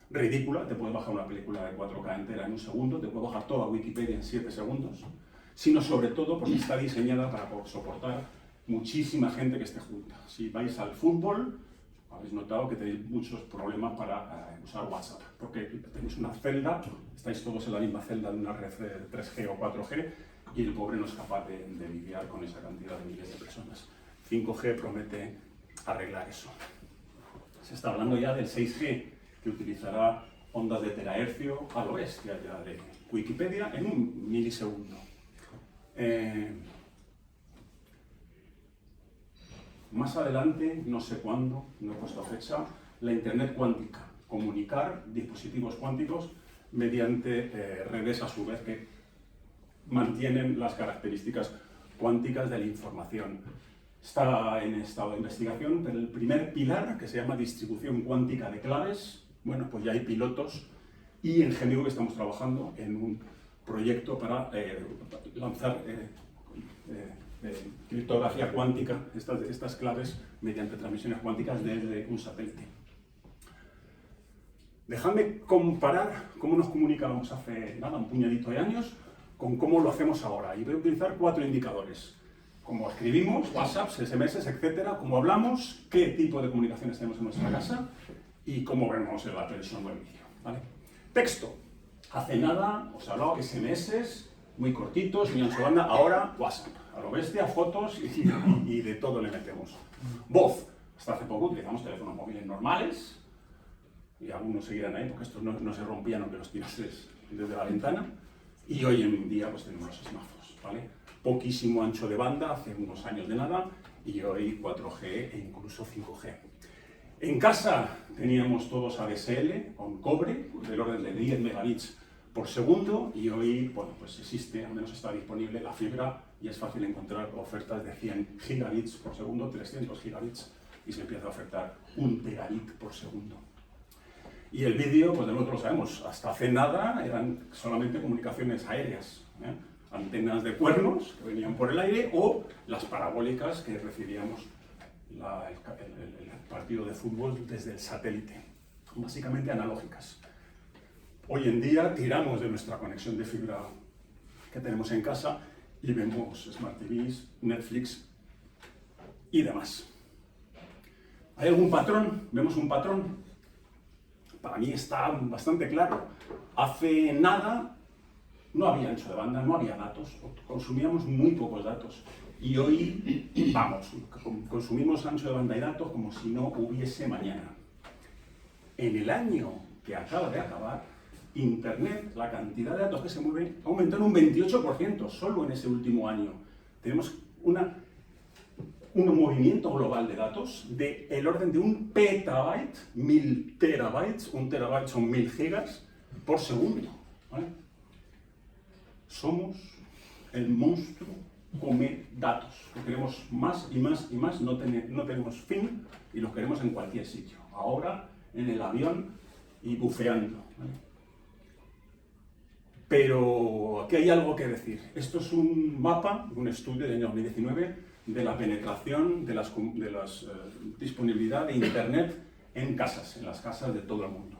ridícula, te puedes bajar una película de 4K entera en un segundo, te puedes bajar toda Wikipedia en 7 segundos, sino sobre todo porque está diseñada para soportar muchísima gente que esté junta. Si vais al fútbol, habéis notado que tenéis muchos problemas para usar WhatsApp, porque tenéis una celda, estáis todos en la misma celda de una red 3G o 4G, y el pobre no es capaz de lidiar con esa cantidad de miles de personas. 5G promete arreglar eso. Se está hablando ya del 6G, que utilizará ondas de terahercio a lo bestia ya de Wikipedia en un milisegundo. Más adelante, no sé cuándo, no he puesto fecha, la Internet cuántica, comunicar dispositivos cuánticos mediante redes a su vez que mantienen las características cuánticas de la información. Está en estado de investigación, pero el primer pilar, que se llama distribución cuántica de claves, bueno, pues ya hay pilotos y en GNU estamos trabajando en un proyecto para lanzar criptografía cuántica, estas claves mediante transmisiones cuánticas desde un satélite. Dejadme comparar cómo nos comunicábamos hace nada, un puñadito de años con cómo lo hacemos ahora. Y voy a utilizar 4 indicadores. Cómo escribimos, WhatsApps, SMS, etcétera, cómo hablamos, qué tipo de comunicaciones tenemos en nuestra casa y cómo vemos la televisión o el vídeo, ¿vale? Texto. Hace nada os hablaba de SMS muy cortitos, muy ancho de banda, ahora WhatsApp. A lo bestia, fotos y de todo le metemos. Voz. Hasta hace poco utilizamos teléfonos móviles normales, y algunos seguirán ahí porque estos no se rompían aunque los tirases desde la ventana. Y hoy en día pues tenemos los smartphones, ¿vale? Poquísimo ancho de banda, hace unos años de nada, y hoy 4G e incluso 5G. En casa teníamos todos ADSL con cobre del orden de 10 megabits por segundo, y hoy, bueno, pues existe, al menos está disponible la fibra y es fácil encontrar ofertas de 100 gigabits por segundo, 300 gigabits, y se empieza a ofertar 1 terabit por segundo. Y el vídeo, pues de nosotros lo sabemos, hasta hace nada eran solamente comunicaciones aéreas, antenas de cuernos que venían por el aire o las parabólicas que recibíamos el partido de fútbol desde el satélite, básicamente analógicas. Hoy en día tiramos de nuestra conexión de fibra que tenemos en casa y vemos Smart TVs, Netflix y demás. ¿Hay algún patrón? ¿Vemos un patrón? Para mí está bastante claro. Hace nada no había ancho de banda, no había datos, consumíamos muy pocos datos. Y hoy, vamos, consumimos ancho de banda y datos como si no hubiese mañana. En el año que acaba de acabar, Internet, la cantidad de datos que se mueven, aumentó en un 28% solo en ese último año. Tenemos un movimiento global de datos del orden de 1 petabyte, 1000 terabytes, 1 terabyte son 1000 gigas por segundo, ¿vale? Somos el monstruo come datos. Lo queremos más y más y más, no tenemos fin y los queremos en cualquier sitio. Ahora en el avión y bufeando, ¿vale? Pero aquí hay algo que decir. Esto es un mapa, un estudio del año 2019 de la penetración de la disponibilidad de Internet en casas, en las casas de todo el mundo.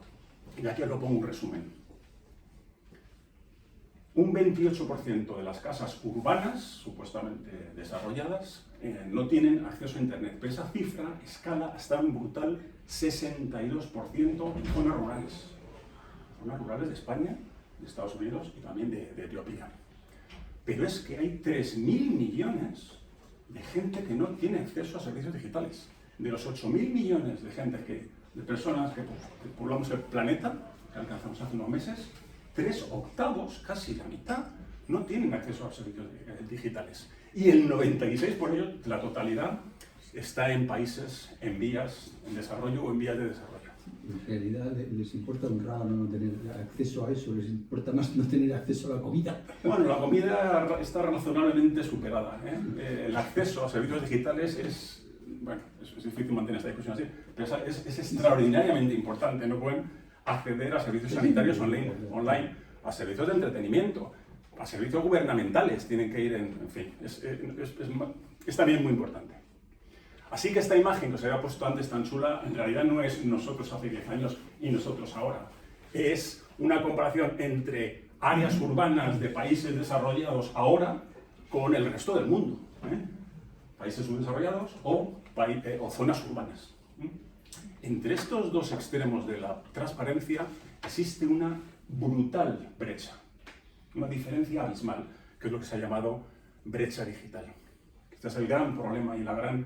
Y aquí os lo pongo un resumen. Un 28% de las casas urbanas, supuestamente desarrolladas, no tienen acceso a Internet. Pero esa cifra escala hasta un brutal 62% en zonas rurales. Zonas rurales de España, de Estados Unidos y también de Etiopía. Pero es que hay 3.000 millones de gente que no tiene acceso a servicios digitales. De los 8.000 millones de gente de personas que poblamos el planeta, que alcanzamos hace unos meses, 3/8, casi la mitad, no tienen acceso a servicios digitales. Y el 96% por ello, la totalidad, está en países en vías en desarrollo o en vías de desarrollo. En realidad les importa un rábano no tener acceso a eso, les importa más no tener acceso a la comida. Bueno, la comida está razonablemente superada, ¿eh? El acceso a servicios digitales es difícil mantener esta discusión así, pero es extraordinariamente importante. No pueden acceder a servicios sanitarios online, a servicios de entretenimiento, a servicios gubernamentales, tienen que ir en fin, es también muy importante. Así que esta imagen que os había puesto antes tan chula, en realidad no es nosotros hace 10 años y nosotros ahora. Es una comparación entre áreas urbanas de países desarrollados ahora con el resto del mundo, países subdesarrollados o zonas urbanas. Entre estos dos extremos de la transparencia existe una brutal brecha, una diferencia abismal, que es lo que se ha llamado brecha digital. Este es el gran problema y la gran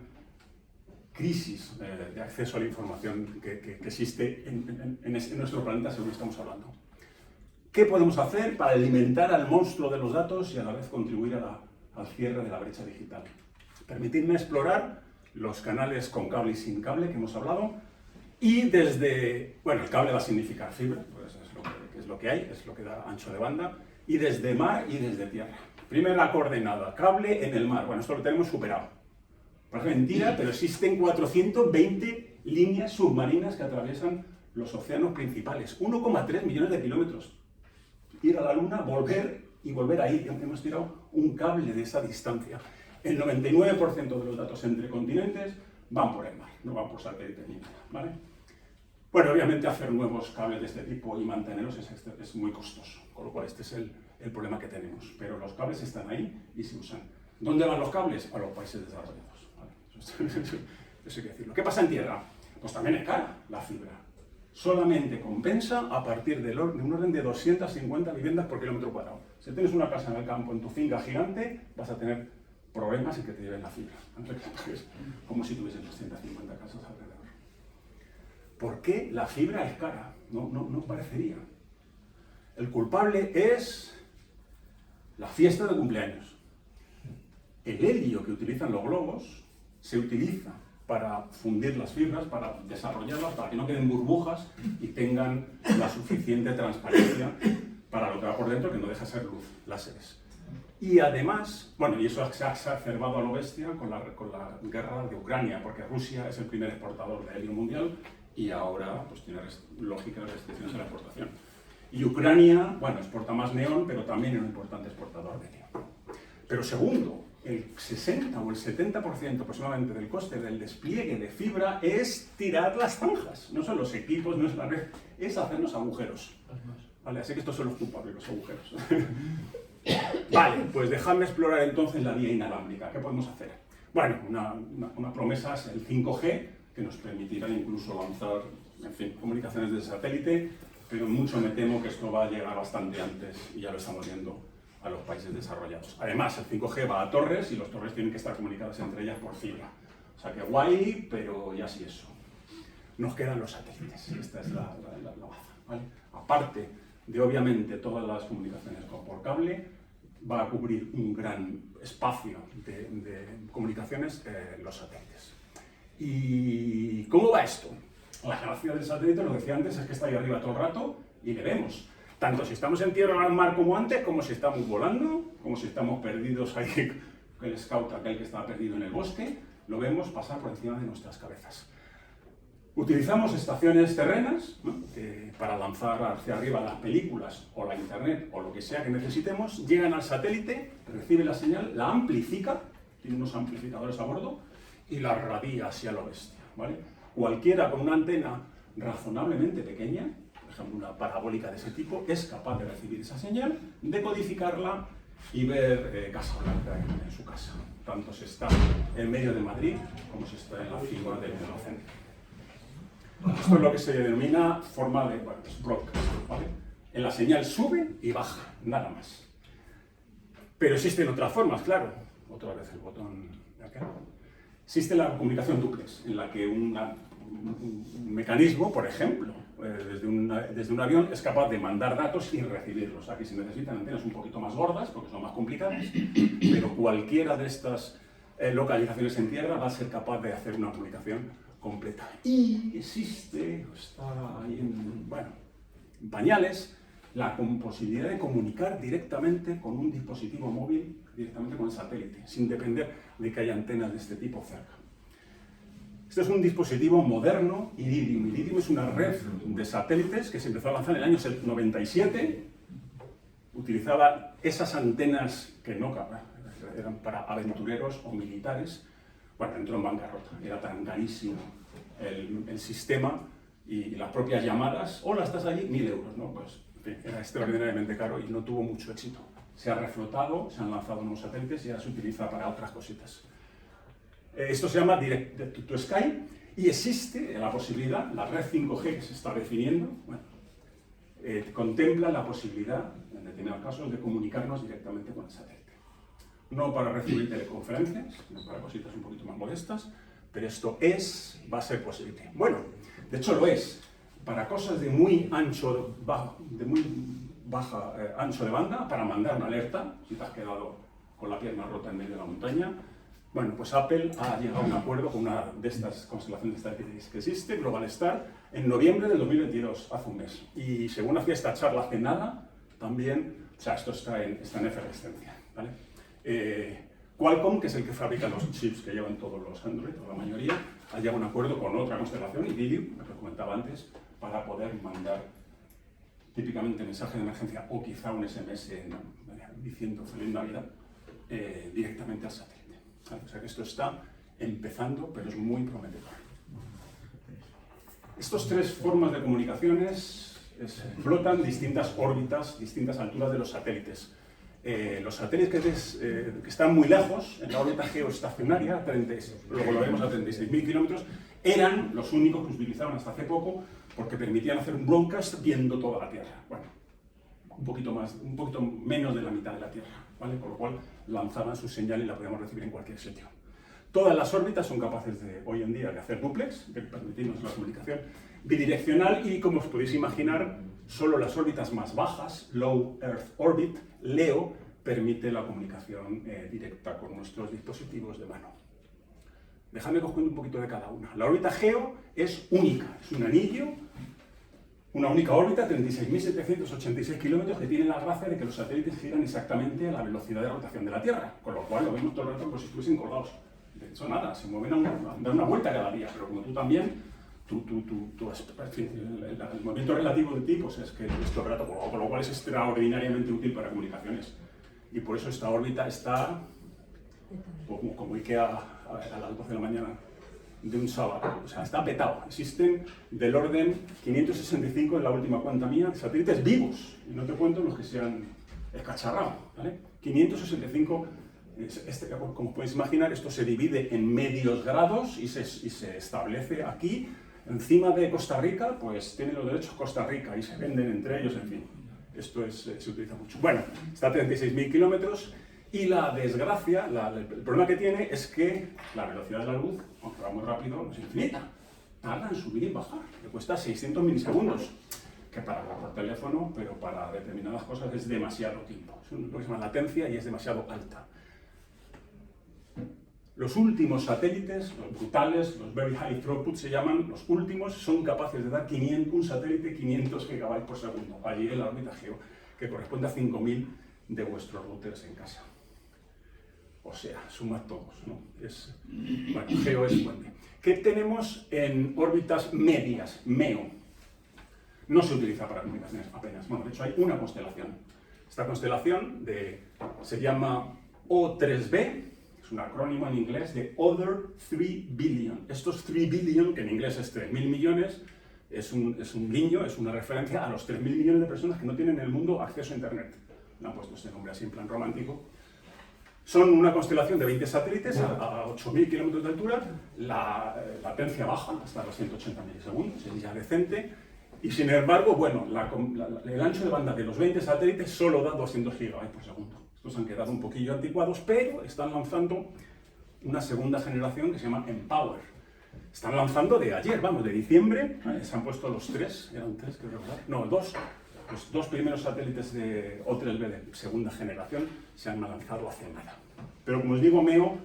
crisis de acceso a la información que existe en nuestro planeta, según estamos hablando. ¿Qué podemos hacer para alimentar al monstruo de los datos y a la vez contribuir al cierre de la brecha digital? Permitidme explorar los canales con cable y sin cable que hemos hablado, y desde, bueno, el cable va a significar fibra, pues es lo que hay, es lo que da ancho de banda, y desde mar y desde tierra. Primera coordenada, cable en el mar. Bueno, esto lo tenemos superado. Parece mentira, pero existen 420 líneas submarinas que atraviesan los océanos principales. 1,3 millones de kilómetros. Ir a la Luna, volver y volver ahí. Hemos tirado un cable de esa distancia. El 99% de los datos entre continentes van por el mar, no van por satélite ni nada, ¿vale? Bueno, obviamente hacer nuevos cables de este tipo y mantenerlos es muy costoso, con lo cual este es el problema que tenemos. Pero los cables están ahí y se usan. ¿Dónde van los cables? A los países desarrollados. ¿Vale? Eso hay que decirlo. ¿Qué pasa en tierra? Pues también es cara la fibra. Solamente compensa a partir de un orden de 250 viviendas por kilómetro cuadrado. Si tienes una casa en el campo, en tu finca gigante, vas a tener problemas en que te lleven la fibra. Es como si tuviesen 250 casas alrededor. ¿Por qué la fibra es cara? No parecería. El culpable es la fiesta de cumpleaños. El helio que utilizan los globos se utiliza para fundir las fibras, para desarrollarlas, para que no queden burbujas y tengan la suficiente transparencia para lo que va por dentro, que no deja ser luz, láseres. Y además, bueno, y eso se ha exacerbado a lo bestia con la guerra de Ucrania, porque Rusia es el primer exportador de helio mundial y ahora pues tiene lógicas restricciones a la exportación. Y Ucrania, bueno, exporta más neón, pero también es un importante exportador de helio. Pero segundo, el 60 o el 70% aproximadamente del coste del despliegue de fibra es tirar las zanjas. No son los equipos, no es la red, es hacernos agujeros. Vale, así que estos son los culpables, los agujeros. Vale, pues dejadme explorar entonces la vía inalámbrica. ¿Qué podemos hacer? Bueno, una promesa es el 5G, que nos permitirá incluso lanzar, en fin, comunicaciones de satélite, pero mucho me temo que esto va a llegar bastante antes y ya lo estamos viendo a los países desarrollados. Además, el 5G va a torres y las torres tienen que estar comunicadas entre ellas por fibra. O sea que guay, pero ya sí eso. Nos quedan los satélites, esta es la baza, ¿vale? Aparte de, obviamente, todas las comunicaciones por cable, va a cubrir un gran espacio de comunicaciones los satélites. ¿Y cómo va esto? La gracia del satélite, lo decía antes, es que está ahí arriba todo el rato y le vemos. Tanto si estamos en tierra o en mar como antes, como si estamos volando, como si estamos perdidos ahí, el scout aquel que estaba perdido en el bosque, lo vemos pasar por encima de nuestras cabezas. Utilizamos estaciones terrenas, ¿no?, que para lanzar hacia arriba las películas o la internet o lo que sea que necesitemos, llegan al satélite, recibe la señal, la amplifica, tiene unos amplificadores a bordo, y la radia hacia lo bestia, ¿vale? Cualquiera con una antena razonablemente pequeña, por ejemplo una parabólica de ese tipo, es capaz de recibir esa señal, decodificarla y ver Casa Blanca en su casa, tanto si está en medio de Madrid como si está en la figura del centro. Esto es lo que se denomina forma de broadcast, ¿vale? En la señal sube y baja, nada más. Pero existen otras formas, claro. Otra vez el botón de acá. Existe la comunicación duplex, en la que un mecanismo, por ejemplo, desde un avión, es capaz de mandar datos y recibirlos. Aquí se necesitan antenas un poquito más gordas, porque son más complicadas, pero cualquiera de estas localizaciones en tierra va a ser capaz de hacer una comunicación completa. Y existe, está ahí en pañales, la posibilidad de comunicar directamente con un dispositivo móvil, directamente con el satélite, sin depender de que haya antenas de este tipo cerca. Este es un dispositivo moderno, Iridium. Iridium es una red de satélites que se empezó a lanzar en el año 97. Utilizaba esas antenas que no eran para aventureros o militares. Bueno, entró en bancarrota. Era tan carísimo el sistema y las propias llamadas. Hola, ¿estás allí? 1.000 euros, ¿no? Pues, en fin, era extraordinariamente caro y no tuvo mucho éxito. Se ha reflotado, se han lanzado nuevos satélites y ahora se utiliza para otras cositas. Esto se llama Direct to Sky y existe la posibilidad, la red 5G que se está definiendo, contempla la posibilidad, en determinados casos, de comunicarnos directamente con el satélite. No para recibir teleconferencias, sino para cositas un poquito más modestas, pero esto va a ser posible. Bueno, de hecho lo es. Para cosas de muy ancho, baja ancho de banda, para mandar una alerta, si te has quedado con la pierna rota en medio de la montaña. Bueno, pues Apple ha llegado a un acuerdo con una de estas constelaciones de satélites que existe, Global Star, en noviembre del 2022, hace un mes. Y según hacía esta charla hace nada, también, o sea, esto está en efervescencia, ¿vale? Qualcomm, que es el que fabrica los chips que llevan todos los Android, o la mayoría, ha llegado a un acuerdo con otra constelación, Iridium, lo que comentaba antes, para poder mandar típicamente mensaje de emergencia o quizá un SMS diciendo Feliz Navidad directamente al satélite. O sea que esto está empezando, pero es muy prometedor. Estas tres formas de comunicaciones flotan distintas órbitas, distintas alturas de los satélites. Los satélites que están muy lejos, en la órbita geoestacionaria, luego lo vemos a 36.000 kilómetros, eran los únicos que se utilizaban hasta hace poco porque permitían hacer un broadcast viendo toda la Tierra. Bueno, un poquito menos de la mitad de la Tierra, ¿vale? Por lo cual lanzaban su señal y la podíamos recibir en cualquier sitio. Todas las órbitas son capaces hoy en día de hacer duplex, de permitirnos la comunicación bidireccional y, como os podéis imaginar, solo las órbitas más bajas, Low Earth Orbit, LEO, permite la comunicación directa con nuestros dispositivos de mano. Dejadme que os cuente un poquito de cada una. La órbita GEO es única, es un anillo, una única órbita, 36.786 kilómetros, que tiene la gracia de que los satélites giran exactamente a la velocidad de rotación de la Tierra, con lo cual lo vemos todo el rato como si estuviesen colgados. De hecho, nada, se mueven dan una vuelta cada día, pero como tú también, el movimiento relativo de ti pues es que es todo el rato colgado, con lo cual es extraordinariamente útil para comunicaciones. Y por eso esta órbita está, como Ikea a las 12 de la mañana de un sábado, o sea, está petado. Existen del orden 565 en la última cuenta mía de satélites vivos, y no te cuento los que se han escacharrado, ¿vale? 565, como podéis imaginar, esto se divide en medios grados y se establece aquí, encima de Costa Rica, pues tiene los derechos Costa Rica y se venden entre ellos, en fin. Esto se utiliza mucho. Bueno, está a 36.000 kilómetros. Y la desgracia, el problema que tiene es que la velocidad de la luz, aunque va muy rápido, no es infinita. Tarda en subir y bajar. Le cuesta 600 milisegundos, que para hablar por teléfono, pero para determinadas cosas es demasiado tiempo. Es lo que se llama latencia y es demasiado alta. Los últimos satélites, los brutales, los Very High Throughput se llaman, los últimos son capaces de dar un satélite 500 gigabytes por segundo, allí en la órbita GEO, que corresponde a 5.000 de vuestros routers en casa. O sea, sumad todos, ¿no? Bueno, GEO es fuerte. ¿Qué tenemos en órbitas medias, MEO? No se utiliza para comunicaciones apenas. Bueno, de hecho hay una constelación. Esta constelación se llama O3b, es un acrónimo en inglés de Other 3 Billion. Estos 3 billion, que en inglés es 3.000 millones, es un guiño, es una referencia a los 3.000 millones de personas que no tienen en el mundo acceso a Internet. Le han puesto este nombre así en plan romántico. Son una constelación de 20 satélites a 8.000 kilómetros de altura, la latencia baja hasta los 180 milisegundos, es ya decente, y sin embargo, bueno, el ancho de banda de los 20 satélites solo da 200 gigabytes por segundo. Estos han quedado un poquillo anticuados, pero están lanzando una segunda generación que se llama Empower. Están lanzando de ayer, vamos, de diciembre, se han puesto los tres, eran tres, creo recordar, no, dos. Los dos primeros satélites de O3b de segunda generación se han lanzado hace nada. Pero como os digo, MEO,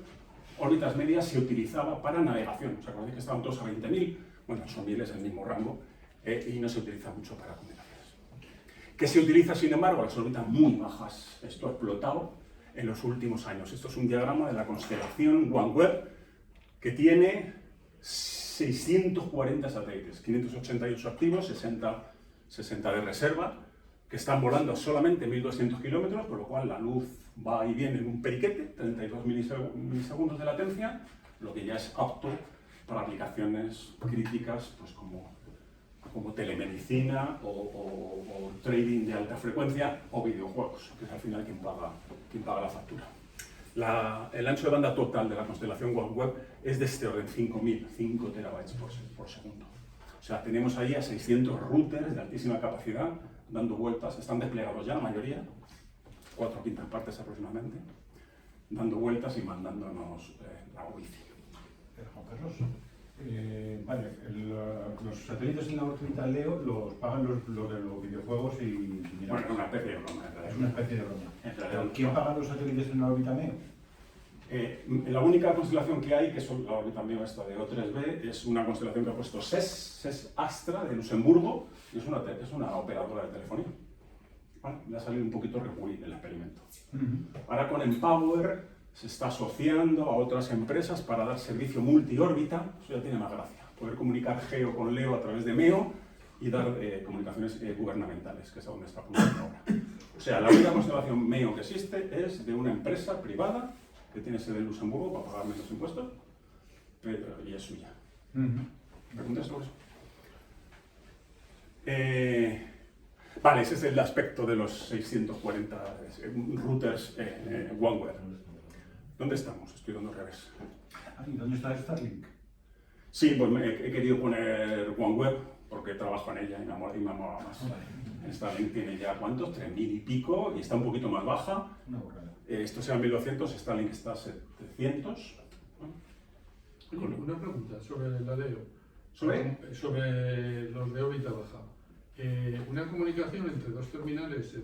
órbitas medias, se utilizaba para navegación. ¿Os acordáis que estaban todos a 20.000? Bueno, son miles del mismo rango y no se utiliza mucho para comunicaciones. ¿Qué se utiliza, sin embargo? Las órbitas muy bajas. Esto ha explotado en los últimos años. Esto es un diagrama de la constelación OneWeb que tiene 640 satélites, 588 activos, 60 de reserva, que están volando a solamente 1.200 kilómetros, por lo cual la luz va y viene en un periquete, 32 milisegundos de latencia, lo que ya es apto para aplicaciones críticas pues como telemedicina o trading de alta frecuencia o videojuegos, que es al final quien paga la factura. El ancho de banda total de la constelación OneWeb es de este orden, 5 terabytes por segundo. O sea, tenemos ahí a 600 routers de altísima capacidad dando vueltas, están desplegados ya la mayoría, 4 quintas partes aproximadamente, dando vueltas y mandándonos la wifi. Juan Carlos, los satélites en la órbita LEO los pagan los de los videojuegos y... Bueno, es una especie de broma. Es una especie de broma. ¿Quién paga los satélites en la órbita MEO? La única constelación que hay, que es la órbita MEO esta de O3b, es una constelación que ha puesto SES Astra de Luxemburgo, y es una operadora de telefonía. Bueno, le ha salido un poquito regulín el experimento. Ahora con Empower se está asociando a otras empresas para dar servicio multiórbita, eso ya tiene más gracia. Poder comunicar GEO con LEO a través de MEO y dar comunicaciones gubernamentales, que es a donde está apuntando ahora. O sea, la única constelación MEO que existe es de una empresa privada que tiene sede en Luxemburgo para pagar menos impuestos, y es suya. ¿Preguntas sobre eso? Vale, ese es el aspecto de los 640 routers OneWeb. ¿Dónde estamos? Estoy dando al revés. ¿Y dónde está Starlink? Sí, pues he querido poner OneWeb porque trabajo en ella y me mola más. Starlink tiene ya, ¿cuántos? 3.000 y pico y está un poquito más baja. Una borrada. Esto sea 1200, Starlink está a 700. Oye, una pregunta sobre la DEO. ¿Sobre? Los de órbita baja. Una comunicación entre dos terminales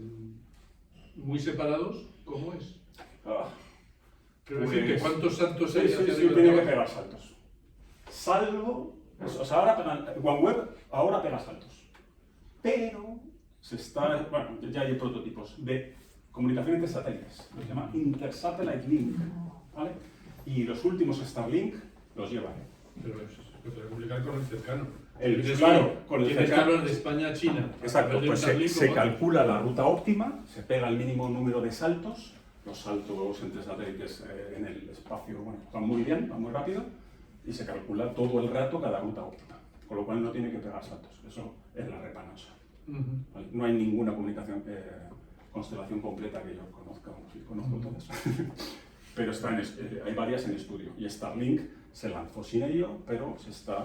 muy separados, ¿cómo es? Quiero decir que ¿cuántos saltos hay hacia Sí, arriba? tiene que pegar saltos. Salvo, o sea, OneWeb ahora pega saltos. Pero ya hay prototipos de comunicación entre satélites, lo que se llama Intersatellite Link, ¿vale? Y los últimos Starlink los llevan. Pero se puede comunicar con el cercano. Claro, con el Tienes que cercano. hablar de España a China. Exacto, pues se se calcula la ruta óptima, se pega el mínimo número de saltos, los saltos entre satélites en el espacio van muy bien, van muy rápido, y se calcula todo el rato cada ruta óptima, con lo cual no tiene que pegar saltos, eso es la repanosa. ¿Vale? No hay ninguna comunicación, constelación completa que yo conozca, sí, conozco todas, pero hay varias en estudio, y Starlink se lanzó sin ello, pero se está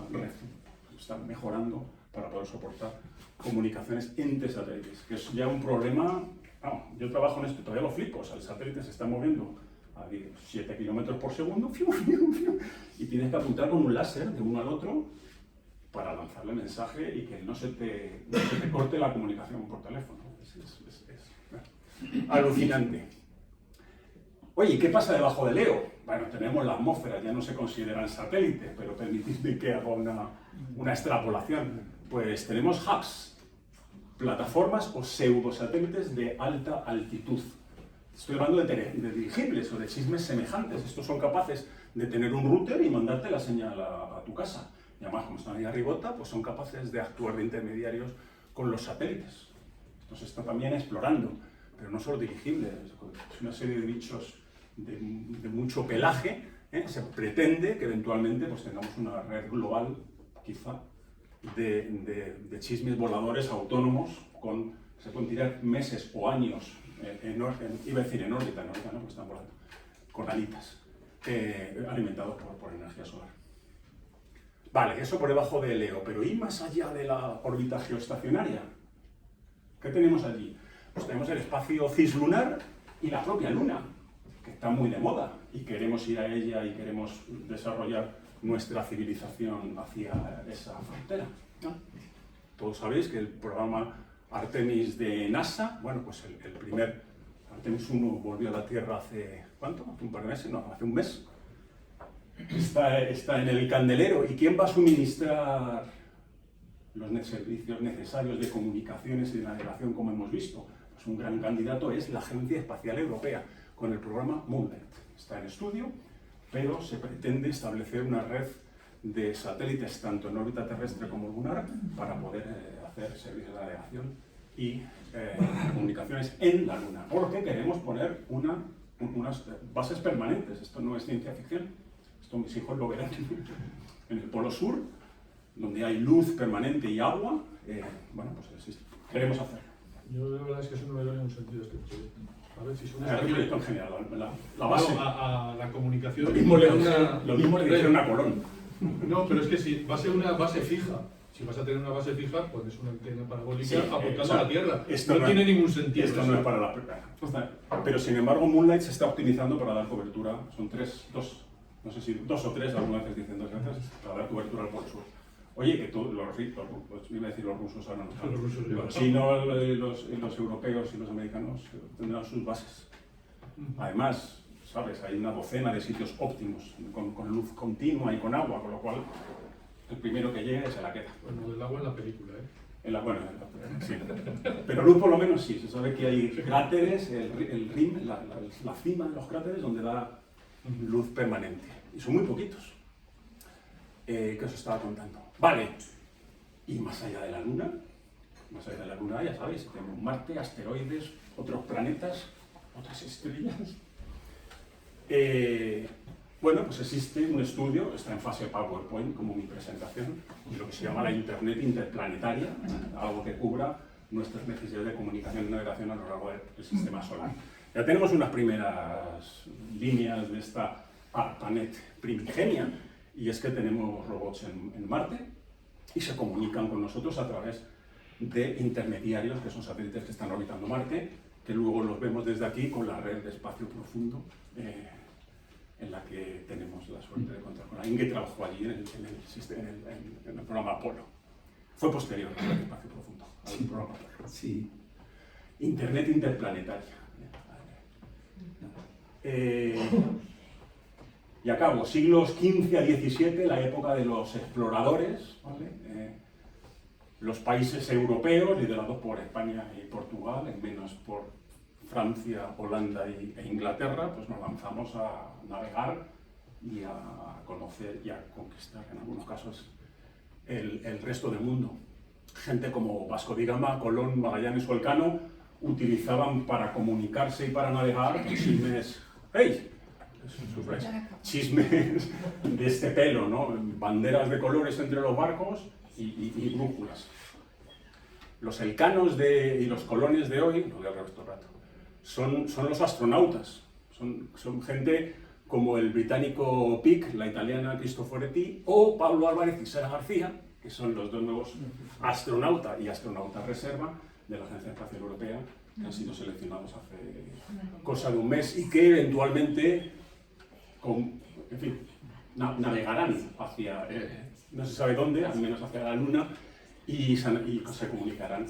mejorando para poder soportar comunicaciones entre satélites, que es ya un problema. Yo trabajo en esto y todavía lo flipo, o sea, el satélite se está moviendo a 7 kilómetros por segundo y tienes que apuntar con un láser de uno al otro para lanzarle mensaje y que no se te corte la comunicación por teléfono. Es alucinante. Oye, ¿qué pasa debajo de Leo? Bueno, tenemos la atmósfera, ya no se consideran satélites, pero permitidme que haga una extrapolación. Pues tenemos hubs, plataformas o pseudosatélites de alta altitud. Estoy hablando de dirigibles o de chismes semejantes. Estos son capaces de tener un router y mandarte la señal a tu casa. Y además, como están ahí arribota, pues son capaces de actuar de intermediarios con los satélites. Esto se está también explorando, pero no solo dirigibles, es una serie de bichos de mucho pelaje. Se pretende que eventualmente pues, tengamos una red global, quizá, de chismes voladores autónomos se pueden tirar meses o años iba a decir en órbita no, porque están volando, con alitas alimentados por energía solar. Vale, eso por debajo de Leo, pero ¿y más allá de la órbita geoestacionaria? ¿Qué tenemos allí? Pues tenemos el espacio cislunar y la propia Luna, que está muy de moda y queremos ir a ella y queremos desarrollar nuestra civilización hacia esa frontera, ¿no? Todos sabéis que el programa Artemis de NASA, bueno, pues el primer Artemis 1 volvió a la Tierra hace, ¿cuánto? ¿Hace un par de meses? No, hace un mes. Está en el candelero. ¿Y quién va a suministrar los servicios necesarios de comunicaciones y de navegación, como hemos visto? Pues un gran candidato es la Agencia Espacial Europea, con el programa Moonlight. Está en estudio, pero se pretende establecer una red de satélites, tanto en órbita terrestre como lunar, para poder hacer servicios de navegación y comunicaciones en la Luna. Porque queremos poner unas bases permanentes. Esto no es ciencia ficción. Esto mis hijos lo verán. En el Polo Sur, donde hay luz permanente y agua, bueno, pues queremos hacerlo. Yo la verdad es que eso no me da ningún sentido este proyecto. A ver si somos El proyecto en general, la base. No, a la comunicación. Lo mismo le dijeron a Colón. No, pero es que si va a ser una base fija. Si vas a tener una base fija, pones una antena parabólica Sí, apuntando a la Tierra. Esto No tiene ningún sentido. Esto no es para la... Pero sin embargo, Moonlight se está optimizando para dar cobertura. Son no sé si 2 o 3, algunas veces dicen 2 veces, para dar cobertura al Polo Sur. Oye, que todos iba a decir los rusos ahora no. Los rusos, Los chinos, los europeos y los americanos tendrán sus bases. Además, ¿sabes? Hay una docena de sitios óptimos, con luz continua y con agua, con lo cual el primero que llegue se la queda. Bueno, del agua en la película, ¿eh? Sí. Pero luz por lo menos sí, se sabe que hay cráteres, el rim, la cima de los cráteres donde da luz permanente. Y son muy poquitos. ¿Qué os estaba contando? Vale, y más allá de la Luna, ya sabéis, tenemos Marte, asteroides, otros planetas, otras estrellas. Bueno, pues existe un estudio, está en fase PowerPoint como mi presentación, y lo que se llama la Internet interplanetaria, algo que cubra nuestras necesidades de comunicación y navegación a lo largo del sistema solar. Ya tenemos unas primeras líneas de esta ARPANET primigenia, y es que tenemos robots en Marte y se comunican con nosotros a través de intermediarios, que son satélites que están orbitando Marte, que luego los vemos desde aquí con la red de espacio profundo, en la que tenemos la suerte de contar con alguien que trabajó allí en el programa Apolo. Fue posterior al espacio profundo, al programa Apolo. Sí. Internet interplanetaria. Y acabo, siglos XV a XVII, la época de los exploradores, ¿vale? Los países europeos, liderados por España y Portugal, en menos por Francia, Holanda e Inglaterra, pues nos lanzamos a navegar y a conocer y a conquistar, en algunos casos, el resto del mundo. Gente como Vasco de Gama, Colón, Magallanes o Elcano utilizaban para comunicarse y para navegar chismes, ¡hey! Chismes de este pelo, ¿no? Banderas de colores entre los barcos y brújulas. Los elcanos y los colones de hoy, no voy a hablar esto rato, son los astronautas, son gente como el británico Pic, la italiana Cristoforetti, o Pablo Álvarez y Sara García, que son los dos nuevos astronauta y astronauta reserva de la Agencia Espacial Europea, que han sido seleccionados hace cosa de un mes y que eventualmente, en fin, navegarán hacia, no se sabe dónde, al menos hacia la Luna, y se comunicarán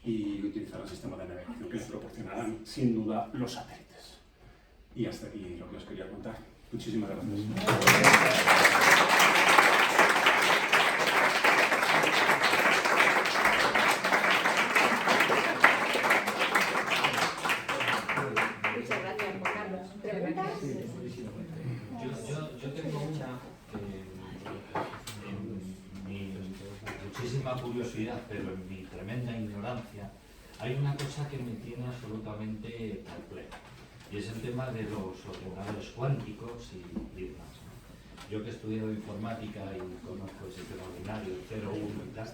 y utilizarán sistemas de navegación que les proporcionarán sin duda los satélites. Y hasta aquí lo que os quería contar. Muchísimas gracias. Muchas gracias, Juan Carlos. ¿Preguntas? Yo tengo una, en mi muchísima curiosidad, pero en mi tremenda ignorancia, hay una cosa que me tiene absolutamente perplejo, y es el tema de los ordenadores cuánticos y demás, ¿no? Yo que he estudiado informática y conozco el sistema binario, 0, 1 y tal,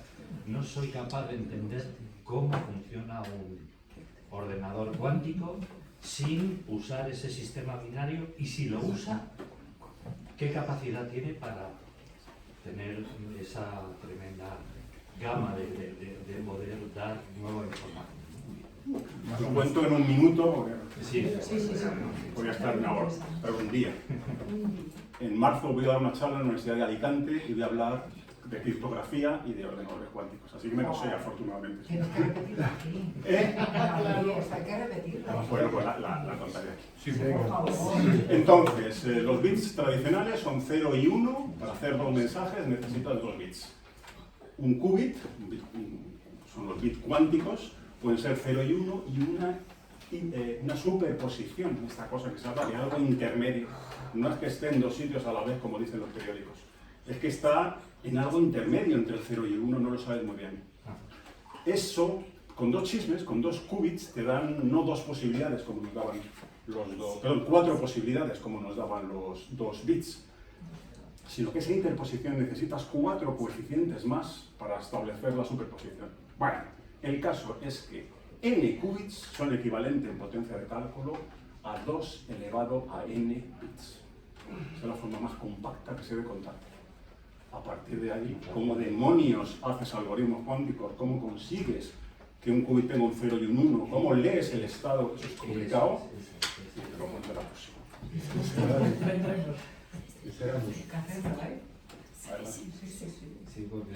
no soy capaz de entender cómo funciona un ordenador cuántico sin usar ese sistema binario, y si lo usa, ¿qué capacidad tiene para tener esa tremenda gama de poder dar nueva información? Lo cuento en un minuto, porque Sí. voy a estar una hora, pero un día. En marzo voy a dar una charla en la Universidad de Alicante y voy a hablar de criptografía y de ordenadores cuánticos, así que me lo sé afortunadamente. Tienes que repetirlo aquí. Hay que repetirlo. Bueno, pues la contaré aquí. Sí, Por favor. Entonces, los bits tradicionales son 0 y 1. Para hacer 2 mensajes necesitas 2 bits. Un qubit, son los bits cuánticos, pueden ser 0 y 1 y una superposición, esta cosa que se habla de algo intermedio. No es que esté en 2 sitios a la vez, como dicen los periódicos. Es que está en algo intermedio entre el 0 y el 1, no lo sabes muy bien. Eso, con 2 chismes, con 2 qubits, te dan no 2 posibilidades como nos daban los 2, perdón, 4 posibilidades como nos daban los 2 bits, sino que esa interposición necesitas 4 coeficientes más para establecer la superposición. Bueno, el caso es que n qubits son equivalentes en potencia de cálculo a 2 elevado a n bits. Esa es la forma más compacta que se debe contar. A partir de ahí, ¿cómo demonios haces algoritmos cuánticos? ¿Cómo consigues que un qubit tenga un 0 y un 1? ¿Cómo lees el estado? Eso es complicado. Y te lo cuento la próxima. Hay que hacerlo, ¿eh? Adelante. Sí, porque